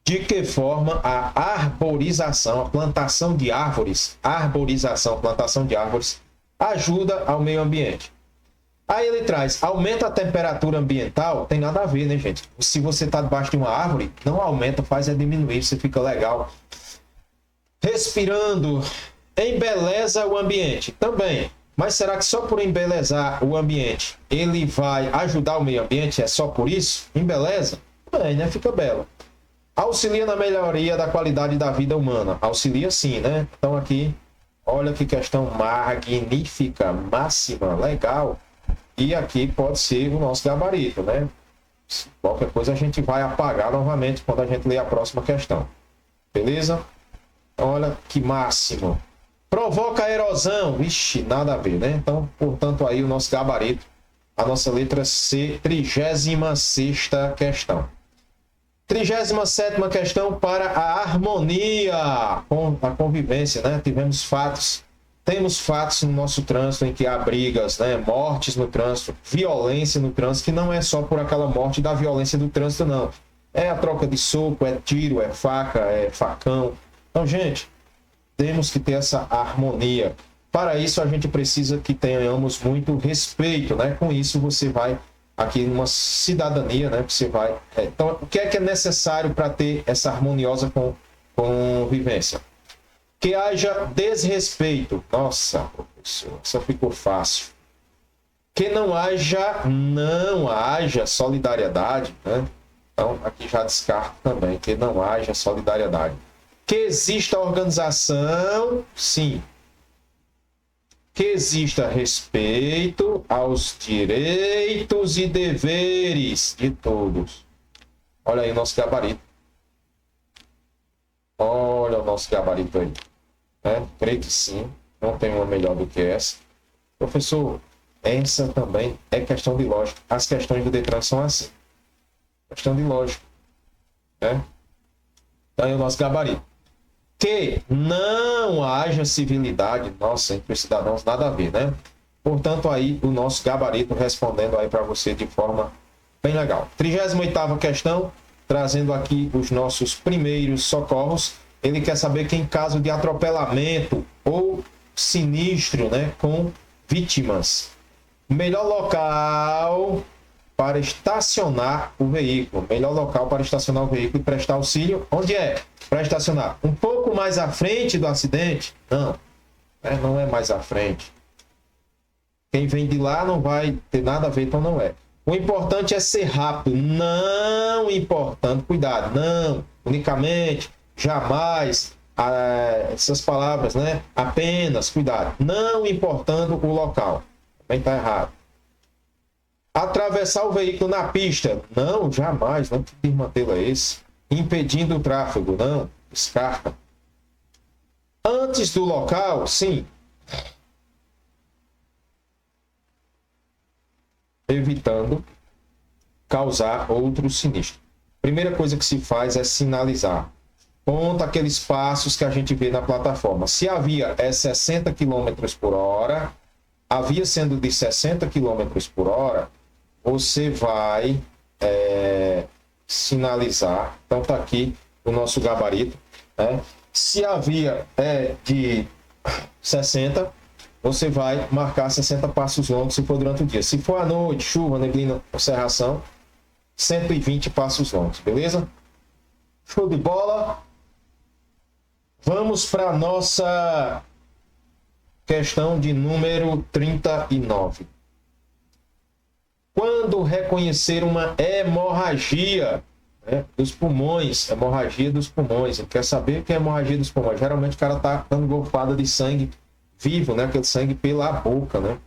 De que forma a arborização, a plantação de árvores, plantação de árvores, ajuda ao meio ambiente. Aí ele traz, aumenta a temperatura ambiental, tem nada a ver, né, gente? Se você está debaixo de uma árvore, não aumenta, faz diminuir, você fica legal. Respirando, embeleza o ambiente, também. Mas será que só por embelezar o ambiente, ele vai ajudar o meio ambiente? É só por isso? Embeleza? Né? Fica belo. Auxilia na melhoria da qualidade da vida humana. Auxilia sim, né? Então aqui, olha que questão magnífica, máxima, legal. E aqui pode ser o nosso gabarito, né? Qualquer coisa a gente vai apagar novamente quando a gente ler a próxima questão. Beleza? Olha que máximo. Provoca erosão. Ixi, nada a ver, né? Então, portanto, aí o nosso gabarito, a nossa letra C, 36ª questão. 37ª questão para a harmonia com a convivência, né? Temos fatos no nosso trânsito em que há brigas, né? Mortes no trânsito, violência no trânsito, que não é só por aquela morte da violência do trânsito, não. É a troca de soco, é tiro, é faca, é facão. Então, gente, temos que ter essa harmonia. Para isso, a gente precisa que tenhamos muito respeito, né? Com isso, você vai aqui numa cidadania, né? Você vai. Então, o que é necessário para ter essa harmoniosa convivência? Que haja desrespeito. Nossa, professor, isso ficou fácil. Que não haja solidariedade, né? Então, aqui já descarto também, que não haja solidariedade. Que exista organização, sim. Que exista respeito aos direitos e deveres de todos. Olha aí o nosso gabarito. Olha o nosso gabarito aí. Creio que sim. Não tem uma melhor do que essa. Professor, essa também é questão de lógica. As questões do Detran são assim. Questão de lógica. Então é o nosso gabarito. Que não haja civilidade, nossa, entre os cidadãos, nada a ver, né? Portanto, aí o nosso gabarito respondendo aí para você de forma bem legal. 38ª questão, trazendo aqui os nossos primeiros socorros. Ele quer saber que em caso de atropelamento ou sinistro, né, com vítimas, o melhor local para estacionar o veículo. Melhor local para estacionar o veículo e prestar auxílio. Onde é? Para estacionar um pouco mais à frente do acidente? Não. Não é mais à frente. Quem vem de lá não vai ter nada a ver, então não é. O importante é ser rápido. Não importando, cuidado. Não, unicamente, jamais. Essas palavras, né? Apenas, cuidado. Não importando o local. Também está errado. Atravessar o veículo na pista. Não, jamais. Não que desmantelo é esse. Impedindo o tráfego. Não, descarta. Antes do local, sim. Evitando causar outro sinistro. Primeira coisa que se faz é sinalizar. Ponta aqueles passos que a gente vê na plataforma. Se a via é 60 km por hora, a via sendo de 60 km por hora, você vai sinalizar. Então está aqui o nosso gabarito, né? Se a via é de 60, você vai marcar 60 passos longos se for durante o dia. Se for à noite, chuva, neblina, cerração, 120 passos longos, beleza? Show de bola! Vamos para a nossa questão de número 39. Quando reconhecer uma hemorragia, né, dos pulmões, hemorragia dos pulmões, ele quer saber o que é hemorragia dos pulmões. Geralmente o cara está dando golfada de sangue vivo, né, aquele sangue pela boca, né?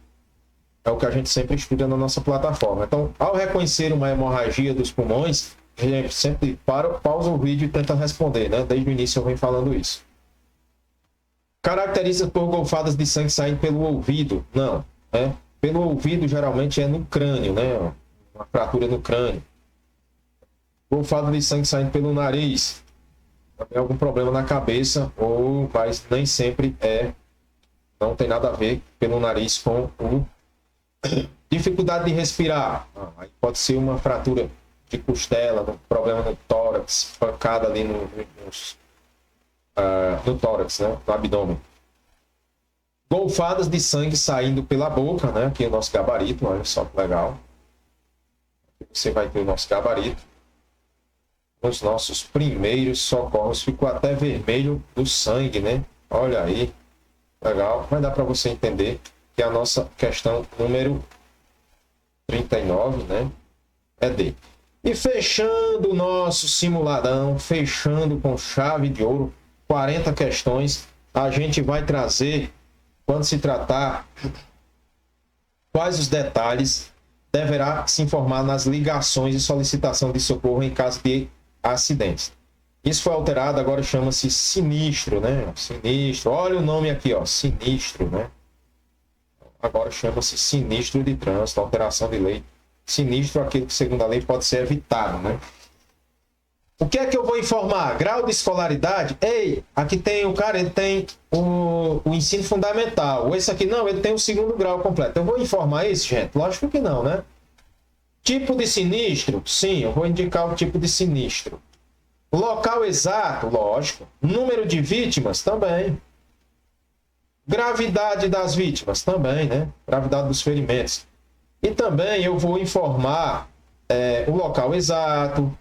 É o que a gente sempre estuda na nossa plataforma. Então, ao reconhecer uma hemorragia dos pulmões, a gente sempre pausa o vídeo e tenta responder, né? Desde o início eu venho falando isso. Caracteriza por golfadas de sangue saindo pelo ouvido? Não, né? Pelo ouvido geralmente é no crânio, né? Uma fratura no crânio. Golfada de sangue saindo pelo nariz. Também algum problema na cabeça, mas nem sempre não tem nada a ver pelo nariz com o dificuldade de respirar. Aí pode ser uma fratura de costela, um problema no tórax, pancada ali no tórax, né? No abdômen. Golfadas de sangue saindo pela boca, né? Aqui é o nosso gabarito, olha só que legal. Você vai ter o nosso gabarito. Os nossos primeiros socorros. Ficou até vermelho do sangue, né? Olha aí. Legal. Vai dar para você entender que a nossa questão número 39, né? É D. E fechando o nosso simuladão, fechando com chave de ouro, 40 questões, a gente vai trazer, quando se tratar, quais os detalhes deverá se informar nas ligações e solicitação de socorro em caso de acidentes. Isso foi alterado, agora chama-se sinistro, né? Sinistro, olha o nome aqui, ó, sinistro, né? Agora chama-se sinistro de trânsito, alteração de lei. Sinistro, aquilo que segundo a lei pode ser evitado, né? O que é que eu vou informar? Grau de escolaridade? Ei, aqui tem o cara, ele tem o ensino fundamental. Esse aqui não, ele tem o segundo grau completo. Eu vou informar isso, gente? Lógico que não, né? Tipo de sinistro? Sim, eu vou indicar o tipo de sinistro. Local exato? Lógico. Número de vítimas? Também. Gravidade das vítimas? Também, né? Gravidade dos ferimentos. E também eu vou informar o local exato,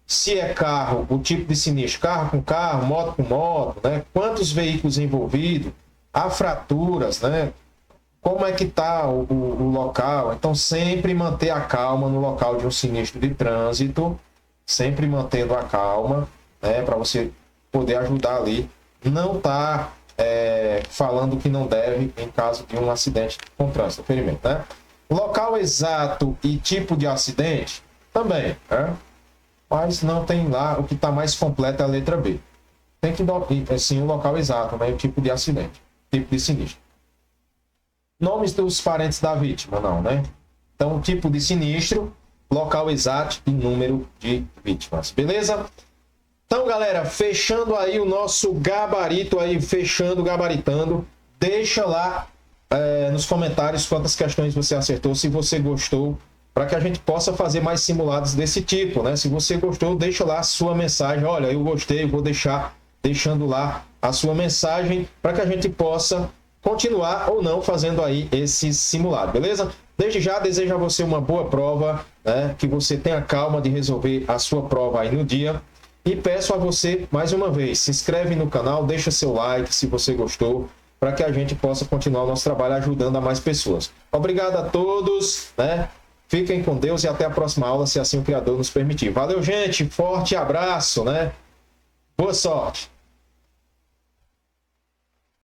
se é carro, o tipo de sinistro, carro com carro, moto com moto, né? Quantos veículos envolvidos, há fraturas, né? Como é que está o local. Então, sempre manter a calma no local de um sinistro de trânsito, sempre mantendo a calma, né? Para você poder ajudar ali, não tá falando que não deve em caso de um acidente com trânsito, ferimento, né? Local exato e tipo de acidente, também, né? Mas não tem lá, o que está mais completo é a letra B. Tem que dar, sim, o local exato, né? O tipo de acidente, tipo de sinistro. Nomes dos parentes da vítima, não, né? Então, tipo de sinistro, local exato e número de vítimas, beleza? Então, galera, fechando aí o nosso gabarito aí, fechando, gabaritando, deixa lá nos comentários quantas questões você acertou, se você gostou, para que a gente possa fazer mais simulados desse tipo, né? Se você gostou, deixa lá a sua mensagem. Olha, eu gostei, eu vou deixando lá a sua mensagem para que a gente possa continuar ou não fazendo aí esse simulado, beleza? Desde já, desejo a você uma boa prova, né? Que você tenha calma de resolver a sua prova aí no dia. E peço a você, mais uma vez, se inscreve no canal, deixa seu like se você gostou, para que a gente possa continuar o nosso trabalho ajudando a mais pessoas. Obrigado a todos, né? Fiquem com Deus e até a próxima aula, se assim o Criador nos permitir. Valeu, gente. Forte abraço, né? Boa sorte.